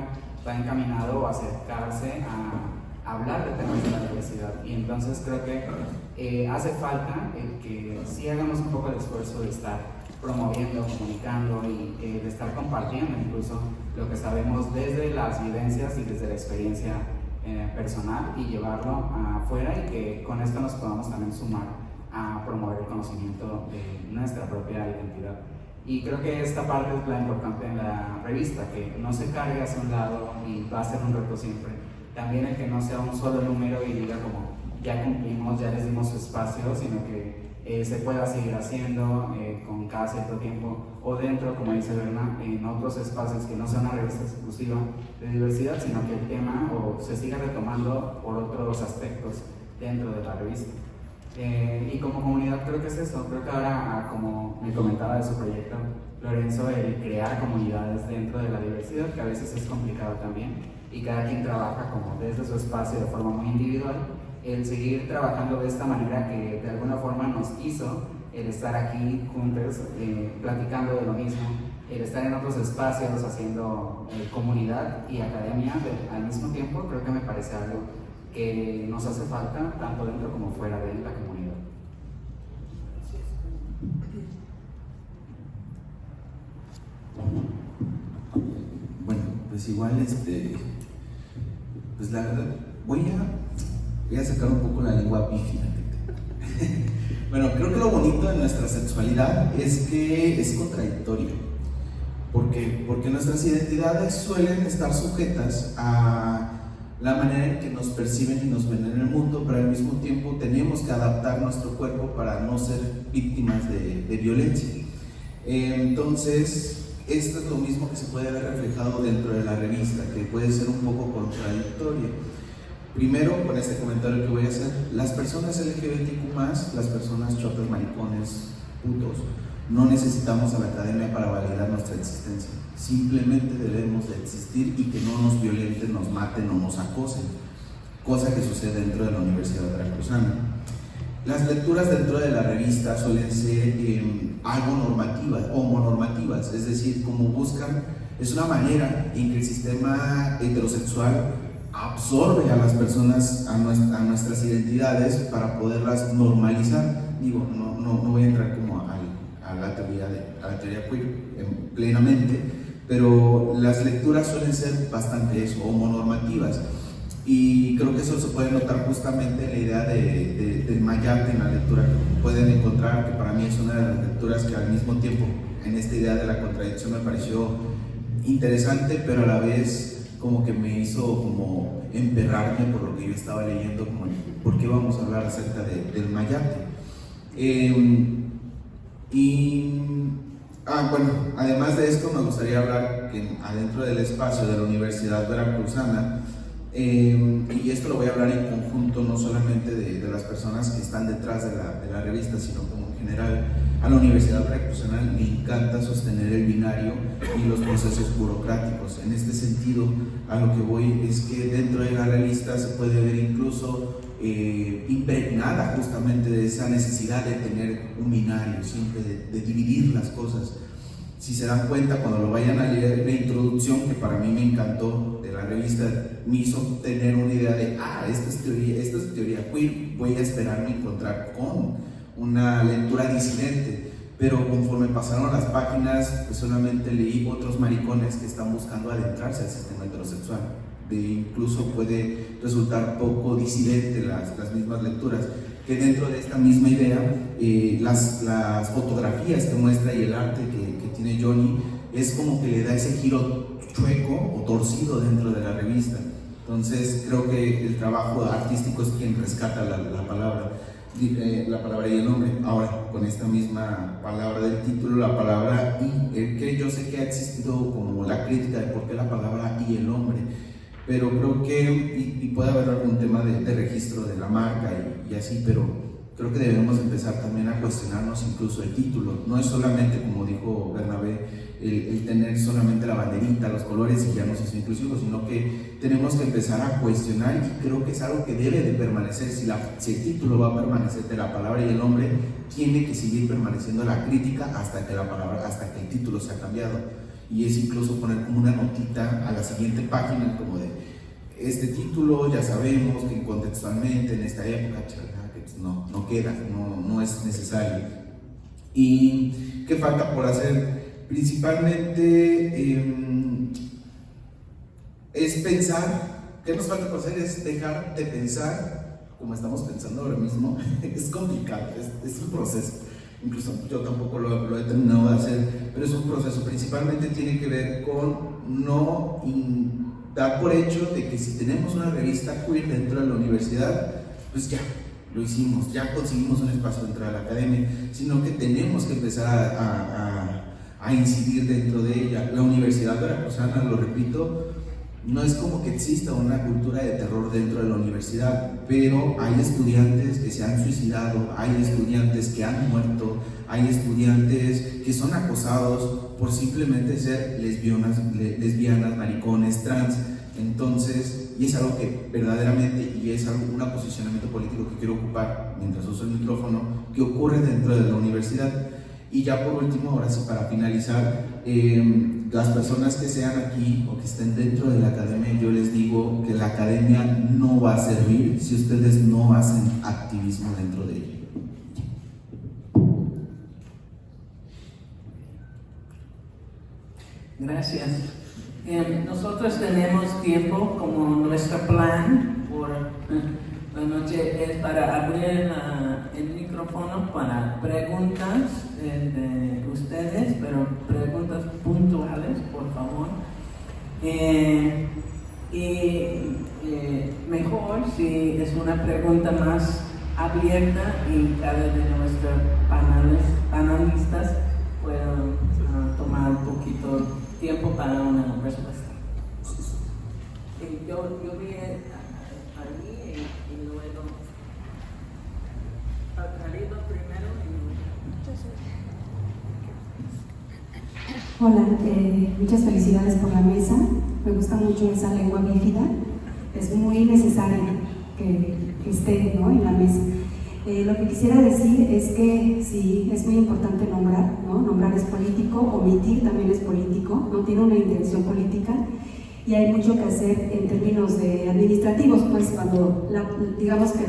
va encaminado a acercarse a hablar de temas de la diversidad, y entonces creo que hace falta que sí hagamos un poco el esfuerzo de estar promoviendo, comunicando y de estar compartiendo incluso lo que sabemos desde las vivencias y desde la experiencia personal, y llevarlo afuera, y que con esto nos podamos también sumar a promover el conocimiento de nuestra propia identidad. Y creo que esta parte es la importante en la revista, que no se cargue hacia un lado y va a ser un reto siempre. También el que no sea un solo número y diga como ya cumplimos, ya les dimos su espacio, sino que se pueda seguir haciendo con cada cierto tiempo, o dentro, como dice Berna, en otros espacios que no sea una revista exclusiva de diversidad, sino que el tema o se siga retomando por otros aspectos dentro de la revista. Y como comunidad creo que es eso, creo que ahora, como me comentaba de su proyecto Lorenzo, el crear comunidades dentro de la diversidad, que a veces es complicado también, y cada quien trabaja como desde su espacio de forma muy individual, el seguir trabajando de esta manera que de alguna forma nos hizo el estar aquí juntos, platicando de lo mismo, el estar en otros espacios haciendo comunidad y academia al mismo tiempo, creo que me parece algo que nos hace falta tanto dentro como fuera de la comunidad. Bueno, pues igual pues la verdad voy a sacar un poco la lengua pífida. Bueno, creo que lo bonito de nuestra sexualidad es que es contradictorio, porque nuestras identidades suelen estar sujetas a la manera en que nos perciben y nos ven en el mundo, pero al mismo tiempo tenemos que adaptar nuestro cuerpo para no ser víctimas de violencia. Entonces, esto es lo mismo que se puede ver reflejado dentro de la revista, que puede ser un poco contradictorio. Primero, con este comentario que voy a hacer, las personas LGBTQ+, las personas chotas, maricones, putos, no necesitamos a la academia para validar nuestra existencia. Simplemente debemos de existir y que no nos violenten, nos maten o nos acosen, cosa que sucede dentro de la Universidad Veracruzana. Las lecturas dentro de la revista suelen ser algo normativas o monormativas, es decir, como buscan, es una manera en que el sistema heterosexual absorbe a las personas, a nuestras identidades para poderlas normalizar. Digo, no voy a entrar como a la teoría queer plenamente, pero las lecturas suelen ser bastante eso, homonormativas. Y creo que eso se puede notar justamente en la idea del mayate en la lectura que pueden encontrar, que para mí es una de las lecturas que al mismo tiempo, en esta idea de la contradicción, me pareció interesante, pero a la vez como que me hizo como emperrarme por lo que yo estaba leyendo, como por qué vamos a hablar acerca del mayate. Bueno, además de esto me gustaría hablar que adentro del espacio de la Universidad Veracruzana, y esto lo voy a hablar en conjunto, no solamente de las personas que están detrás de la revista, sino como en general a la Universidad Veracruzana le encanta sostener el binario y los procesos burocráticos. En este sentido, a lo que voy es que dentro de la revista se puede ver incluso impregnada justamente de esa necesidad de tener un binario, siempre de dividir las cosas. Si se dan cuenta, cuando lo vayan a leer, la introducción, que para mí me encantó de la revista, me hizo tener una idea de, esta es teoría queer, voy a esperarme a encontrar con una lectura disidente. Pero conforme pasaron las páginas, pues solamente leí otros maricones que están buscando adentrarse al sistema heterosexual. Incluso puede resultar poco disidente las mismas lecturas, que dentro de esta misma idea, las fotografías que muestra y el arte que tiene Johnny es como que le da ese giro chueco o torcido dentro de la revista. Entonces creo que el trabajo artístico es quien rescata la palabra y el nombre. Ahora, con esta misma palabra del título, la palabra y, que yo sé que ha existido como la crítica de por qué la palabra y el hombre, pero creo que, y puede haber algún tema de registro de la marca y así, pero creo que debemos empezar también a cuestionarnos incluso el título. No es solamente, como dijo Bernabé, el tener solamente la banderita, los colores y ya nos hizo inclusivos, sino que tenemos que empezar a cuestionar, y creo que es algo que debe de permanecer. Si el título va a permanecer de la palabra y el hombre, tiene que seguir permaneciendo la crítica hasta que el título sea cambiado. Y es incluso poner como una notita a la siguiente página, como de este título ya sabemos que contextualmente en esta época no queda, no es necesario. ¿Y qué falta por hacer? Principalmente es pensar. ¿Qué nos falta por hacer? Es dejar de pensar como estamos pensando ahora mismo. Es complicado, es un proceso. Incluso yo tampoco lo he terminado de hacer, pero es un proceso. Principalmente tiene que ver con no dar por hecho de que si tenemos una revista queer dentro de la universidad, pues ya lo hicimos, ya conseguimos un espacio dentro de la academia, sino que tenemos que empezar a incidir dentro de ella. La Universidad Veracruzana, lo repito, no es como que exista una cultura de terror dentro de la universidad, pero hay estudiantes que se han suicidado, hay estudiantes que han muerto, hay estudiantes que son acosados por simplemente ser lesbianas, maricones, trans. Entonces, y es algo que verdaderamente, y es algo, un posicionamiento político que quiero ocupar mientras uso el micrófono, que ocurre dentro de la universidad. Y ya por último, ahora sí, para finalizar, las personas que sean aquí o que estén dentro de la academia, yo les digo que la academia no va a servir si ustedes no hacen activismo dentro de ella. Gracias. Nosotros tenemos tiempo, como nuestro plan por la noche es para abrir el micrófono para preguntas de ustedes, pero preguntas puntuales, por favor. Mejor si es una pregunta más abierta y cada de nuestros panelistas puedan tomar un poquito tiempo para una respuesta. Yo vi allí y luego Alfredo primero. Hola, muchas felicidades por la mesa. Me gusta mucho esa lengua bífida. Es muy necesaria que esté, ¿no?, en la mesa. Lo que quisiera decir es que sí, es muy importante nombrar, ¿no? Nombrar es político, omitir también es político, no tiene una intención política, y hay mucho que hacer en términos de administrativos, pues cuando digamos que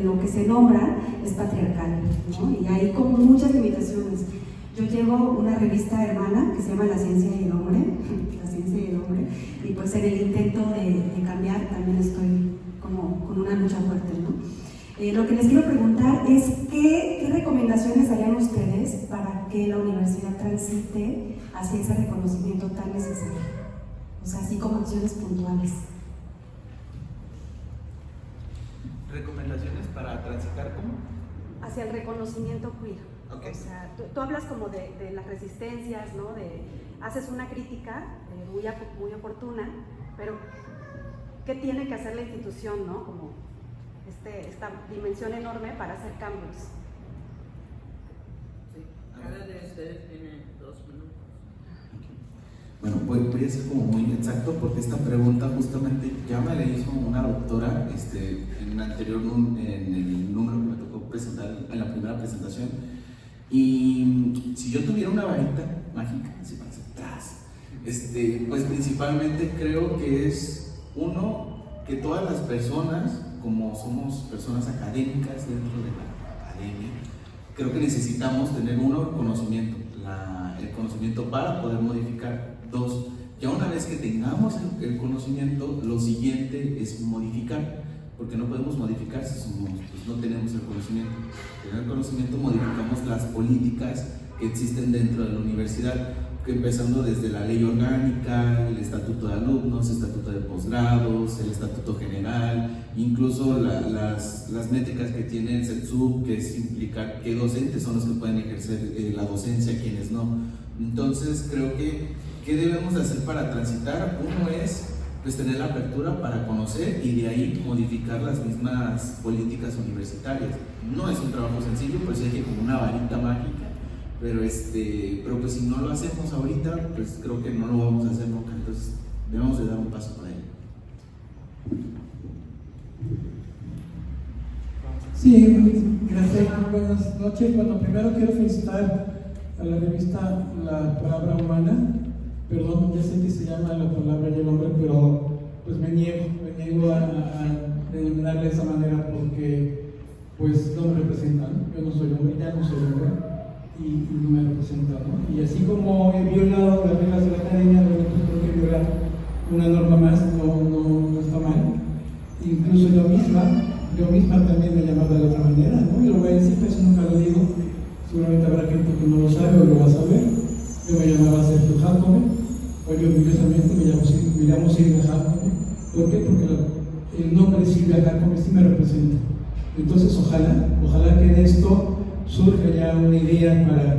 lo que se nombra es patriarcal, ¿no? Y hay como muchas limitaciones. Yo llevo una revista hermana que se llama La Ciencia y el Hombre, La Ciencia y el Hombre, y pues en el intento de cambiar también estoy como con una lucha fuerte, ¿no? Lo que les quiero preguntar es ¿qué recomendaciones darían ustedes para que la universidad transite hacia ese reconocimiento tan necesario? O sea, así como acciones puntuales. ¿Recomendaciones para transitar cómo? Hacia el reconocimiento queer. Okay. O sea, tú hablas como de las resistencias, ¿no? Haces una crítica muy oportuna, pero ¿qué tiene que hacer la institución, ¿no? Como esta dimensión enorme para hacer cambios. Sí. Cada de ustedes tiene 2 minutos. Bueno, voy a ser como muy exacto porque esta pregunta justamente ya me la hizo una doctora en el número que me tocó presentar en la primera presentación. Y si yo tuviera una varita mágica, así para atrás, pues principalmente creo que es que todas las personas, como somos personas académicas dentro de la academia, creo que necesitamos tener conocimiento, el conocimiento para poder modificar. 2, ya una vez que tengamos el conocimiento, lo siguiente es modificar, porque no podemos modificar si no tenemos el conocimiento. Tener el conocimiento, modificamos las políticas que existen dentro de la universidad, empezando desde la ley orgánica, el estatuto de alumnos, el estatuto de posgrados, el estatuto general, incluso las métricas que tiene el CETSUB, que es implicar qué docentes son los que pueden ejercer la docencia, quiénes no. Entonces creo que ¿qué debemos de hacer para transitar? Uno es pues tener la apertura para conocer y de ahí modificar las mismas políticas universitarias. No es un trabajo sencillo, pues hay que como una varita mágica, pero pues si no lo hacemos ahorita, pues creo que no lo vamos a hacer nunca, entonces debemos de dar un paso para ello. Sí, gracias, buenas noches. Bueno, primero quiero felicitar a la revista La Palabra Humana. Perdón, ya sé que se llama La Palabra y el Hombre, pero pues me niego a denominarla de esa manera porque pues no me representa, ¿no? Yo no soy hombre, ya no soy hombre y no me representa, ¿no? Y así como he violado las reglas de la academia, pues creo que violar una norma más no está mal. Incluso yo misma también me he llamado de otra manera, ¿no? Y lo voy a decir, pero eso nunca lo digo, seguramente habrá gente que no lo sabe o lo va a saber. Yo me llamaba Sergio Jacome, hoy orgullosamente me llamo Silvia Jacome. ¿Por qué? Porque el nombre de Silvia Jacome sí me representa. Entonces ojalá que de esto surja ya una idea para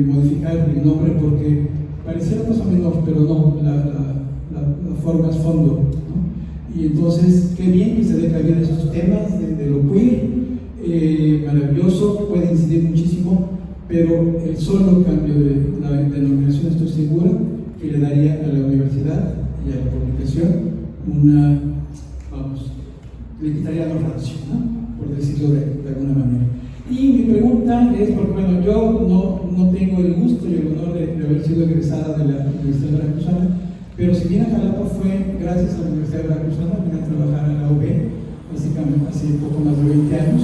modificar el nombre, porque pareciera cosa menor, pero no, la forma es fondo, ¿no? Y entonces, qué bien que se dé cabida esos temas de lo queer, maravilloso, puede incidir muchísimo, pero el solo cambio de la denominación estoy segura que le daría a la universidad y a la publicación le quitaría la rancio, ¿no? Por decirlo de alguna manera. Y mi pregunta es, porque bueno, yo no tengo el gusto y el honor de haber sido egresada de la Universidad Veracruzana, pero si bien a Jalapa fue gracias a la Universidad Veracruzana, vine a trabajar en la UB, básicamente hace poco más de 20 años,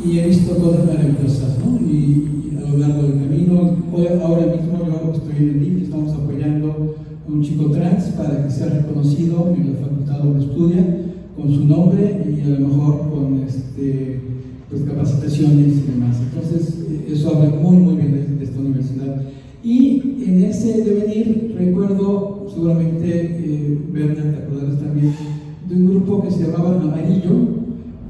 y he visto cosas maravillosas, ¿no? Y a lo largo del camino, ahora mismo yo estoy en el DIF, estamos apoyando a un chico trans para que sea reconocido en la facultad donde estudia, con su nombre y a lo mejor con pues capacitaciones y demás. Entonces, eso habla muy bien de esta universidad. Y en ese devenir, recuerdo, seguramente, Berna, te acordarás también, de un grupo que se llamaba Amarillo,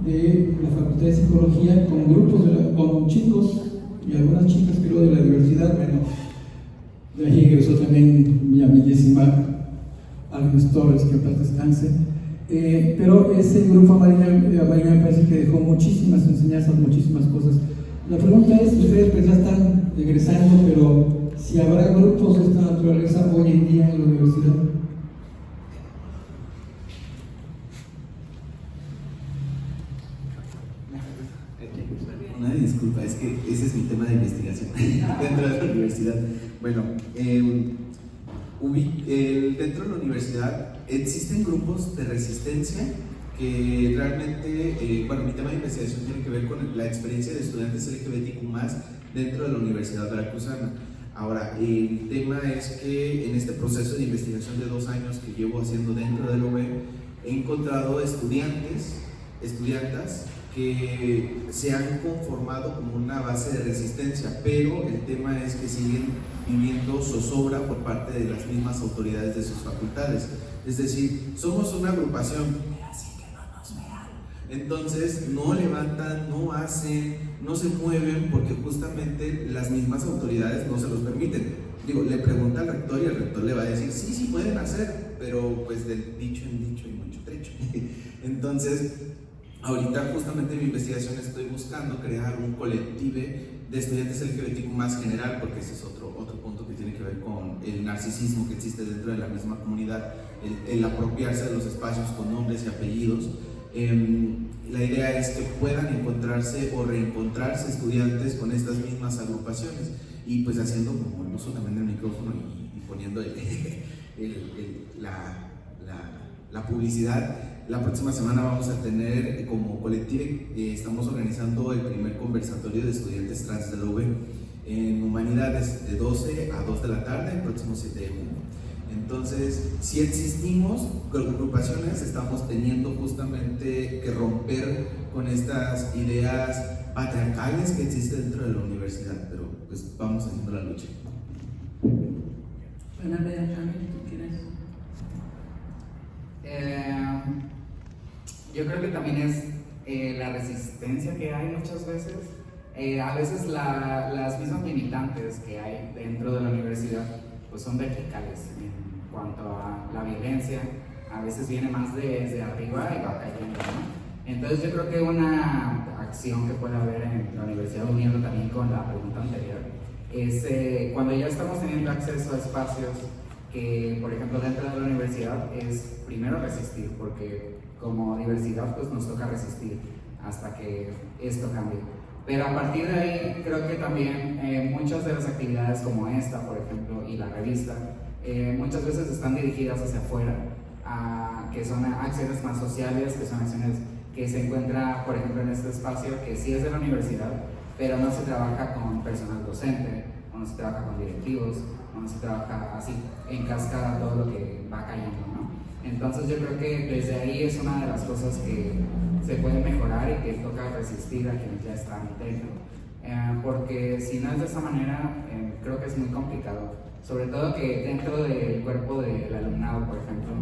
de la Facultad de Psicología, con grupos, con chicos y algunas chicas, creo, de la diversidad. Bueno, de ahí egresó también mi amiguísima Agnes Torres, que en paz descanse. Pero ese grupo amarillo me parece que dejó muchísimas enseñanzas, muchísimas cosas. La pregunta es, ustedes pues ya están egresando, pero si habrá grupos de esta naturaleza hoy en día en la universidad. Una disculpa, es que ese es mi tema de investigación dentro de la universidad. Bueno, dentro de la universidad existen grupos de resistencia que realmente, bueno, mi tema de investigación tiene que ver con la experiencia de estudiantes LGBTQ+, dentro de la Universidad Veracruzana. Ahora, el tema es que en este proceso de investigación de 2 años que llevo haciendo dentro del OVE, he encontrado estudiantas que se han conformado como una base de resistencia, pero el tema es que siguen viviendo zozobra por parte de las mismas autoridades de sus facultades. Es decir, somos una agrupación, así que no nos vean. Entonces no levantan, no hacen, no se mueven porque justamente las mismas autoridades no se los permiten. Digo, le pregunta al rector y el rector le va a decir, sí pueden hacer, pero pues del dicho en dicho y mucho trecho. Entonces, ahorita justamente en mi investigación estoy buscando crear un colectivo de estudiantes LGBTQ más general, porque ese es otro punto que tiene que ver con el narcisismo que existe dentro de la misma comunidad, el apropiarse de los espacios con nombres y apellidos. La idea es que puedan encontrarse o reencontrarse estudiantes con estas mismas agrupaciones y pues haciendo como el uso también del micrófono y poniendo la publicidad. La próxima semana vamos a tener como colectivo, estamos organizando el primer conversatorio de estudiantes trans del OVE en Humanidades de 12 a 2 de la tarde el próximo 7 de junio. Entonces, si existimos con agrupaciones, estamos teniendo justamente que romper con estas ideas patriarcales que existen dentro de la universidad, pero pues vamos haciendo la lucha. Bueno, ¿tú quieres? Yo creo que también es la resistencia que hay muchas veces. A veces las mismas limitantes que hay dentro de la universidad pues son verticales en cuanto a la violencia. A veces viene más desde arriba y va cayendo, ¿no? Entonces yo creo que una acción que puede haber en la universidad, uniendo también con la pregunta anterior, es cuando ya estamos teniendo acceso a espacios que, por ejemplo, dentro de la universidad, es primero resistir, porque como diversidad pues nos toca resistir hasta que esto cambie. Pero a partir de ahí creo que también muchas de las actividades como esta, por ejemplo, y la revista, muchas veces están dirigidas hacia afuera, que son acciones más sociales, que son acciones que se encuentra, por ejemplo, en este espacio, que sí es de la universidad, pero no se trabaja con personal docente, o no se trabaja con directivos, o no se trabaja así en cascada todo lo que va cayendo, ¿no? Entonces yo creo que desde ahí es una de las cosas que se puede mejorar y que toca resistir a quienes ya están dentro, porque si no es de esa manera, creo que es muy complicado, sobre todo que dentro del cuerpo del alumnado, por ejemplo,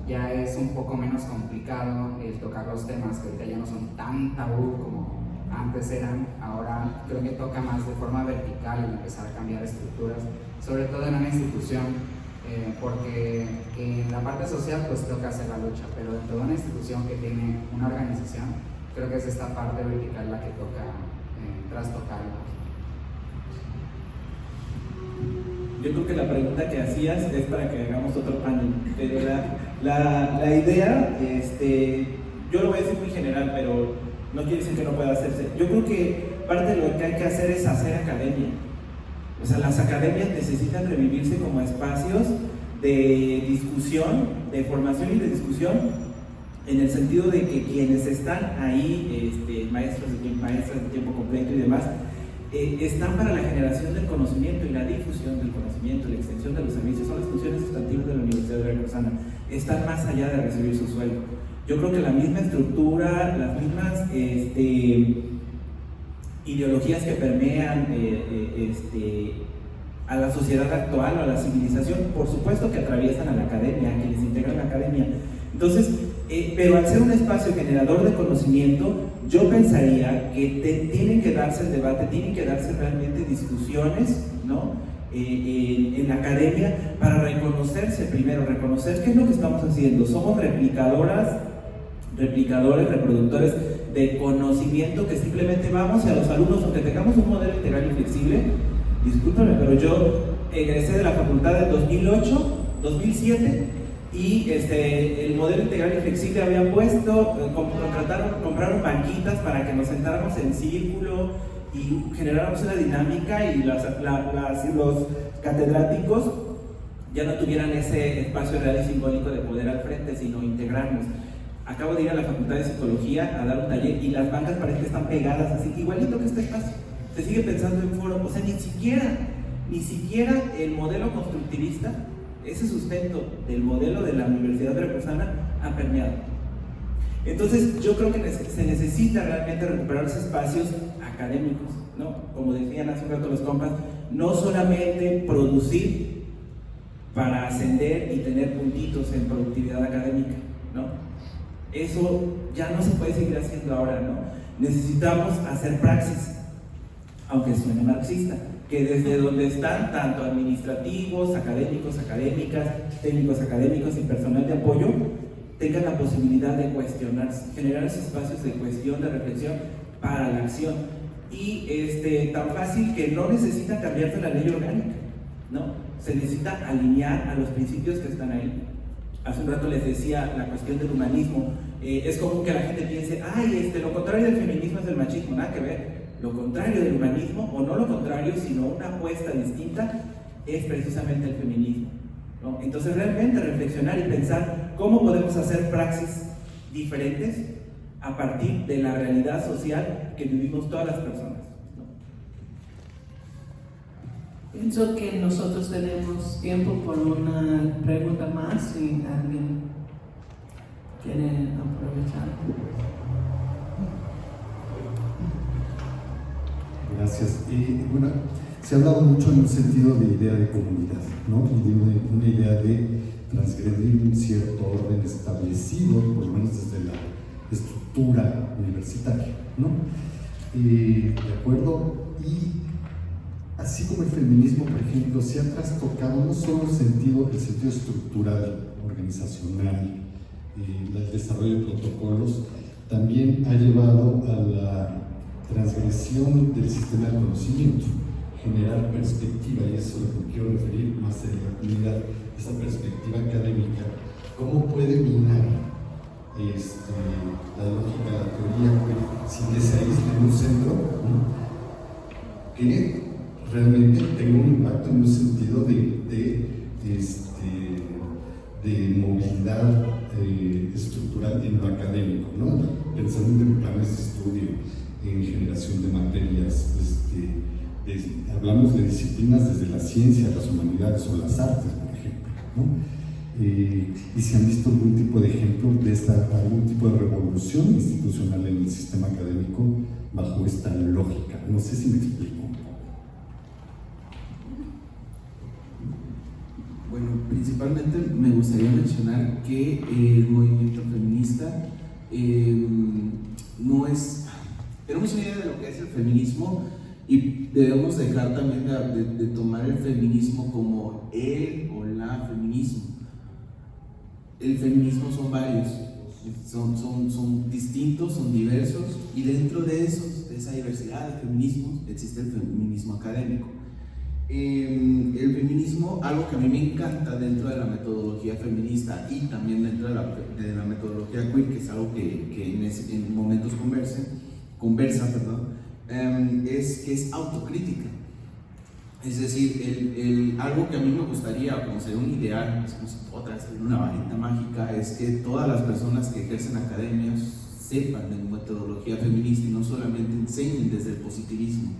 ya es un poco menos complicado el tocar los temas que ahorita ya no son tan tabú como antes eran. Ahora creo que toca más de forma vertical y empezar a cambiar estructuras, sobre todo en una institución, porque en la parte social pues toca hacer la lucha, pero en toda una institución que tiene una organización, creo que es esta parte vertical la que toca trastocar. Yo creo que la pregunta que hacías es para que hagamos otro panel, pero la idea, yo lo voy a decir muy general, pero no quiere decir que no pueda hacerse. Yo creo que parte de lo que hay que hacer es hacer academia. O sea, las academias necesitan revivirse como espacios de discusión, de formación y de discusión, en el sentido de que quienes están ahí, maestras de tiempo completo y demás, están para la generación del conocimiento y la difusión del conocimiento, la extensión de los servicios, son las funciones sustantivas de la Universidad Veracruzana, están más allá de recibir su sueldo. Yo creo que la misma estructura, las mismas ideologías que permean a la sociedad actual o a la civilización, por supuesto que atraviesan a la academia, a quienes integran la academia. Entonces, pero al ser un espacio generador de conocimiento, yo pensaría que tienen que darse el debate, tienen que darse realmente discusiones, ¿no? En la academia, para reconocerse primero, reconocer qué es lo que estamos haciendo. Somos replicadores, reproductores de conocimiento, que simplemente vamos y a los alumnos, aunque tengamos un modelo integral y flexible, discúlpame, pero yo egresé de la facultad en 2008, 2007, y el modelo integral y flexible había puesto, compraron banquitas para que nos sentáramos en círculo y generáramos una dinámica, y los catedráticos ya no tuvieran ese espacio real y simbólico de poder al frente, sino integrarnos. Acabo de ir a la Facultad de Psicología a dar un taller y las bancas parece que están pegadas así, igualito que este espacio. se sigue pensando en foro, o sea, ni siquiera el modelo constructivista, ese sustento del modelo de la Universidad Veracruzana ha permeado. Entonces yo creo que se necesita realmente recuperar los espacios académicos, ¿no? Como decían hace un rato los compas, no solamente producir para ascender y tener puntitos en productividad académica, ¿no? Eso ya no se puede seguir haciendo ahora, ¿no? Necesitamos hacer praxis, aunque suene marxista, que desde donde están tanto administrativos, académicos, académicas, técnicos académicos y personal de apoyo, tengan la posibilidad de cuestionarse, generar esos espacios de cuestión, de reflexión para la acción. Y tan fácil que no necesita cambiarse la ley orgánica, ¿no? Se necesita alinear a los principios que están ahí. Hace un rato les decía la cuestión del humanismo. Es común que la gente piense, ay, lo contrario del feminismo es el machismo, nada que ver. Lo contrario del humanismo, o no lo contrario, sino una apuesta distinta, es precisamente el feminismo, ¿no? Entonces realmente reflexionar y pensar cómo podemos hacer praxis diferentes a partir de la realidad social que vivimos todas las personas, ¿no? Pienso que nosotros tenemos tiempo por una pregunta más, si alguien quiere aprovechar. Gracias. Bueno, se ha hablado mucho en un sentido de idea de comunidad, ¿no? Y de una idea de transgredir un cierto orden establecido, por lo menos desde la estructura universitaria, ¿no? De acuerdo. Y así como el feminismo, por ejemplo, se ha trastocado no solo el sentido estructural, organizacional, el desarrollo de protocolos, también ha llevado a la transgresión del sistema de conocimiento, generar perspectiva, y eso es lo que quiero referir más en la comunidad, esa perspectiva académica, cómo puede minar la lógica de la teoría sin que se aísle en un centro, ¿no? Que realmente tenga un impacto en un sentido de movilidad estructural en lo académico, ¿no? Pensando en planes de estudio, en generación de materias, hablamos de disciplinas desde la ciencia, las humanidades o las artes, por ejemplo, ¿no? Y si han visto algún tipo de ejemplo de algún tipo de revolución institucional en el sistema académico bajo esta lógica. No sé si me explico. Bueno, principalmente me gustaría mencionar que el movimiento feminista tenemos una idea de lo que es el feminismo y debemos dejar también de tomar el feminismo como el o la feminismo. El feminismo son varios, son distintos, son diversos, y dentro de esa diversidad de feminismos existe el feminismo académico. El feminismo, algo que a mí me encanta dentro de la metodología feminista y también dentro de la metodología queer, que es algo que en momentos conversa, es que es autocrítica. Es decir, algo que a mí me gustaría, como sería un ideal, es como si otra vez una varita mágica, es que todas las personas que ejercen academias sepan de metodología feminista y no solamente enseñen desde el positivismo,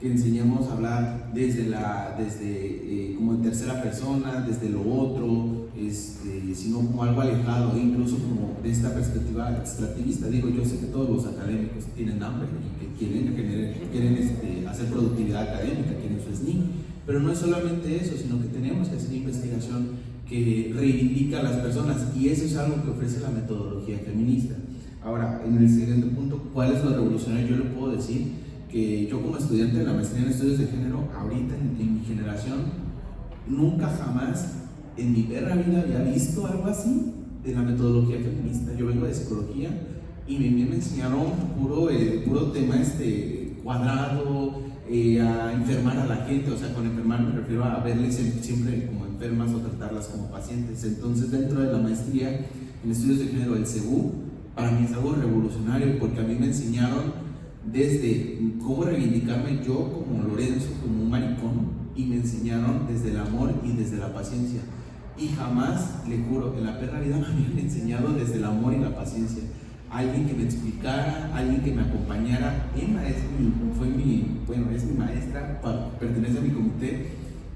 que enseñemos a hablar desde como en tercera persona, desde lo otro, sino como algo alejado, incluso como de esta perspectiva extractivista. Digo, yo sé que todos los académicos tienen hambre y que quieren hacer productividad académica, quieren su SNI, pero no es solamente eso, sino que tenemos que hacer investigación que reivindica a las personas, y eso es algo que ofrece la metodología feminista. Ahora, en el siguiente punto, ¿cuál es lo revolucionario? Yo le puedo decir que yo, como estudiante de la maestría en estudios de género, ahorita en mi generación, nunca jamás en mi perra vida había visto algo así de la metodología feminista. Yo vengo de psicología y me enseñaron puro tema cuadrado, a enfermar a la gente. O sea, con enfermar me refiero a verles siempre como enfermas o tratarlas como pacientes. Entonces, dentro de la maestría en estudios de género del CEU, para mí es algo revolucionario, porque a mí me enseñaron desde cómo reivindicarme yo como Lorenzo, como un maricón, y me enseñaron desde el amor y desde la paciencia. Y jamás, le juro, en la perra vida me habían enseñado desde el amor y la paciencia. Alguien que me explicara, alguien alguien que me acompañara. Emma es mi maestra, pertenece a mi comité,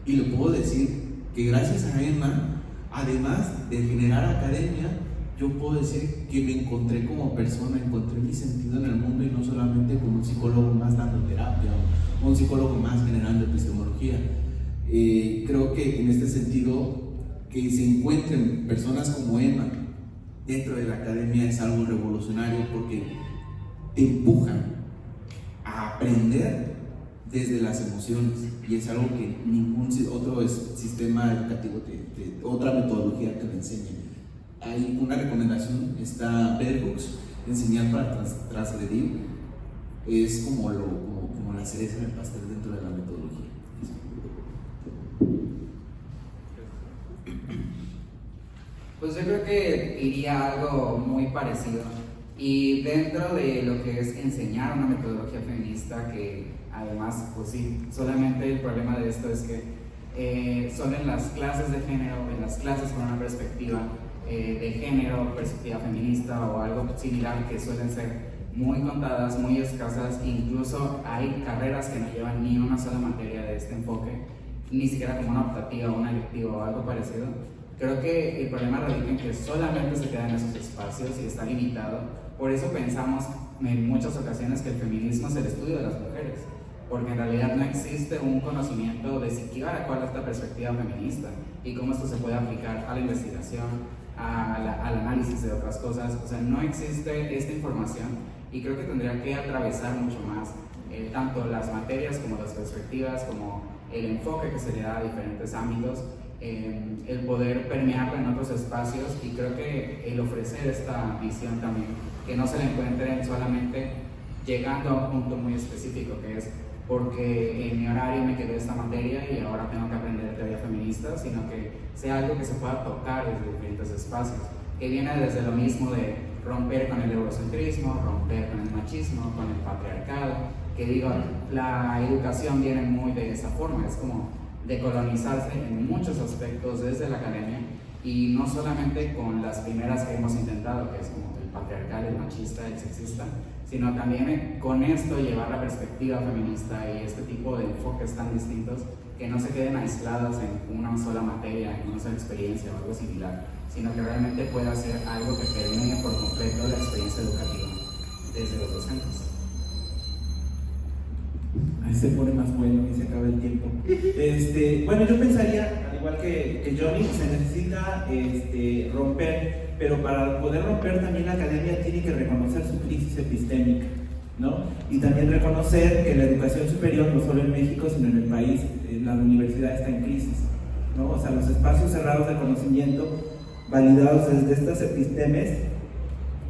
y le puedo decir que gracias a Emma, además de generar academia, yo puedo decir que me encontré como persona, encontré mi sentido en el mundo, y no solamente como un psicólogo más dando terapia o un psicólogo más generando epistemología. Creo que en este sentido, que se encuentren personas como Emma dentro de la academia es algo revolucionario, porque te empujan a aprender desde las emociones, y es algo que ningún otro sistema educativo, otra metodología te lo enseña. Hay una recomendación, está Bell Hooks, enseñar para transgredir, es como la cereza en el pastel dentro de la metodología. Pues yo creo que iría algo muy parecido, y dentro de lo que es enseñar una metodología feminista, que además, pues sí, solamente el problema de esto es que son en las clases de género, en las clases con una perspectiva de género, perspectiva feminista o algo similar, que suelen ser muy contadas, muy escasas. Incluso hay carreras que no llevan ni una sola materia de este enfoque, ni siquiera como una optativa o una electiva o algo parecido. Creo que el problema radica en que solamente se quedan esos espacios y está limitado. Por eso pensamos en muchas ocasiones que el feminismo es el estudio de las mujeres, porque en realidad no existe un conocimiento de siquiera cuál es la perspectiva feminista y cómo esto se puede aplicar a la investigación, al análisis de otras cosas. O sea, no existe esta información, y creo que tendría que atravesar mucho más tanto las materias como las perspectivas, como el enfoque que se le da a diferentes ámbitos, el poder permearlo en otros espacios. Y creo que el ofrecer esta visión también, que no se la encuentren solamente llegando a un punto muy específico, que es porque en mi horario me quedó esta materia y ahora tengo que aprender teoría feminista, sino que sea algo que se pueda tocar desde diferentes espacios, que viene desde lo mismo de romper con el eurocentrismo, romper con el machismo, con el patriarcado, que digo, la educación viene muy de esa forma, es como decolonizarse en muchos aspectos desde la academia, y no solamente con las primeras que hemos intentado, que es como el patriarcal, el machista, el sexista, sino también con esto llevar la perspectiva feminista y este tipo de enfoques tan distintos, que no se queden aislados en una sola materia, en una sola experiencia o algo similar, sino que realmente pueda ser algo que permee por completo la experiencia educativa desde los docentes. Ahí se pone más bueno y se acaba el tiempo. Bueno, yo pensaría, al igual que Johnny, se necesita romper, pero para poder romper también la academia tiene que reconocer su crisis epistémica, ¿no? Y también reconocer que la educación superior, no solo en México, sino en el país, la universidad está en crisis, ¿no? O sea, los espacios cerrados de conocimiento, validados desde estas epistemes,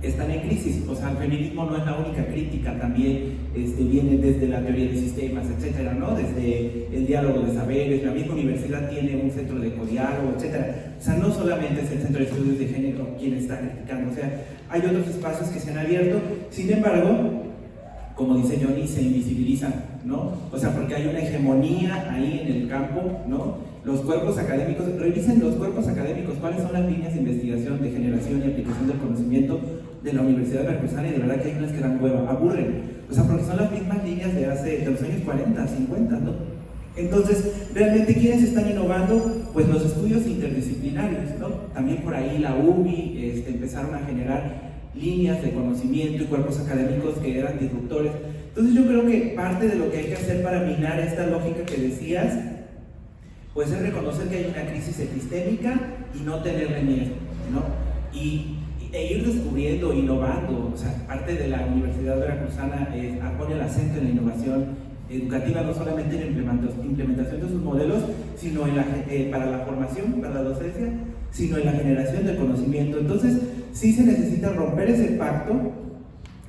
están en crisis. O sea, el feminismo no es la única crítica, también viene desde la teoría de sistemas, etcétera, ¿no? Desde el diálogo de saberes. La misma universidad tiene un centro de codiálogo, etcétera. O sea, no solamente es el Centro de Estudios de Género quien está criticando, o sea, hay otros espacios que se han abierto. Sin embargo, como dice Johnny, se invisibilizan, ¿no? O sea, porque hay una hegemonía ahí en el campo, ¿no? Los cuerpos académicos, revisen los cuerpos académicos, cuáles son las líneas de investigación, de generación y aplicación del conocimiento de la Universidad Veracruzana, y de verdad que hay unas que dan hueva, aburren, o sea, porque son las mismas líneas de los años 40, 50, ¿no? Entonces, realmente, ¿quiénes están innovando? Pues los estudios interdisciplinarios, ¿no? También por ahí la UBI empezaron a generar líneas de conocimiento y cuerpos académicos que eran disruptores. Entonces yo creo que parte de lo que hay que hacer para minar esta lógica que decías, pues es reconocer que hay una crisis epistémica y no tenerle miedo, ¿no? E ir descubriendo, innovando. O sea, parte de la Universidad Veracruzana pone el acento en la innovación educativa, no solamente en la implementación de sus modelos, sino para la formación, para la docencia, sino en la generación de conocimiento. Entonces, sí se necesita romper ese pacto,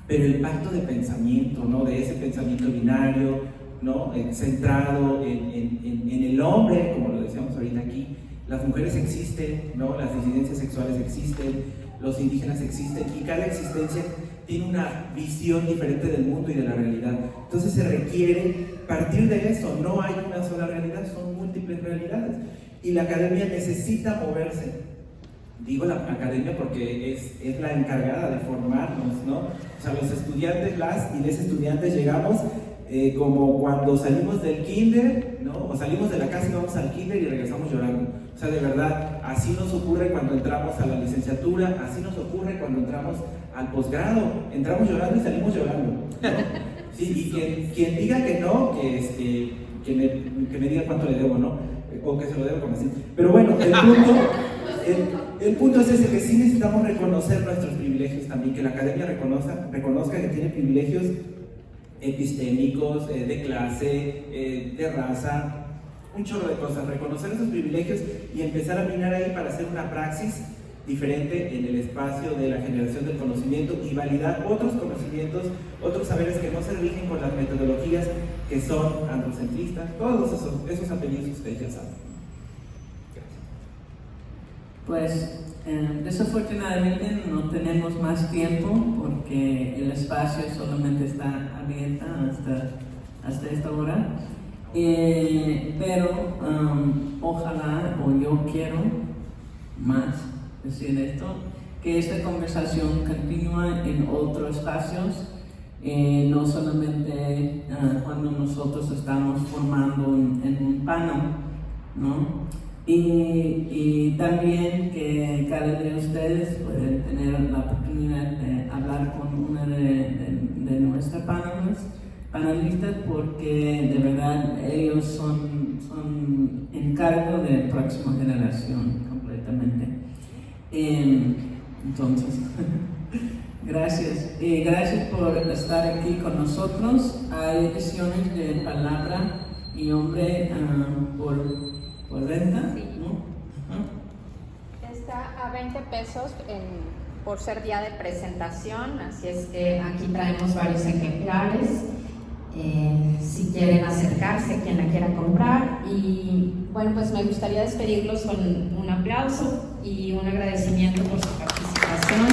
pero el pacto de pensamiento, ¿no? De ese pensamiento binario, ¿no? Centrado en el hombre, como lo decíamos ahorita aquí. Las mujeres existen, ¿no? Las disidencias sexuales existen, los indígenas existen, y cada existencia tiene una visión diferente del mundo y de la realidad. Entonces se requiere partir de eso. No hay una sola realidad, son múltiples realidades, y la academia necesita moverse digo la academia porque es la encargada de formarnos, ¿no? O sea, los estudiantes, las y les estudiantes llegamos como cuando salimos del kinder, ¿no? O salimos de la casa y vamos al kinder y regresamos llorando. O sea, de verdad, así nos ocurre cuando entramos a la licenciatura, así nos ocurre cuando entramos al posgrado. Entramos llorando y salimos llorando, ¿no? Sí, y quien diga que no, que me diga cuánto le debo, ¿no? O que se lo debo como así. Pero bueno, el punto es ese, que sí necesitamos reconocer nuestros privilegios también, que la academia reconozca que tiene privilegios epistémicos, de clase, de raza, un chorro de cosas, reconocer esos privilegios y empezar a mirar ahí para hacer una praxis diferente en el espacio de la generación del conocimiento y validar otros conocimientos, otros saberes que no se rigen con las metodologías que son androcentristas, todos esos apellidos ustedes ya saben. Pues desafortunadamente no tenemos más tiempo porque el espacio solamente está abierto hasta esta hora, pero ojalá, o yo quiero más decir esto, que esta conversación continúe en otros espacios, no solamente cuando nosotros estamos formando en un panel, ¿no? Y también que cada uno de ustedes puede tener la oportunidad de hablar con una de nuestras panelistas, porque de verdad ellos son encargo de la próxima generación completamente. Entonces, gracias. Gracias por estar aquí con nosotros. Hay ediciones de Palabra y Hombre por renta, sí, ¿no? Está a 20 pesos por ser día de presentación, así es que aquí traemos varios ejemplares. Si quieren acercarse, quien la quiera comprar. Y bueno, pues me gustaría despedirlos con un aplauso y un agradecimiento por su participación.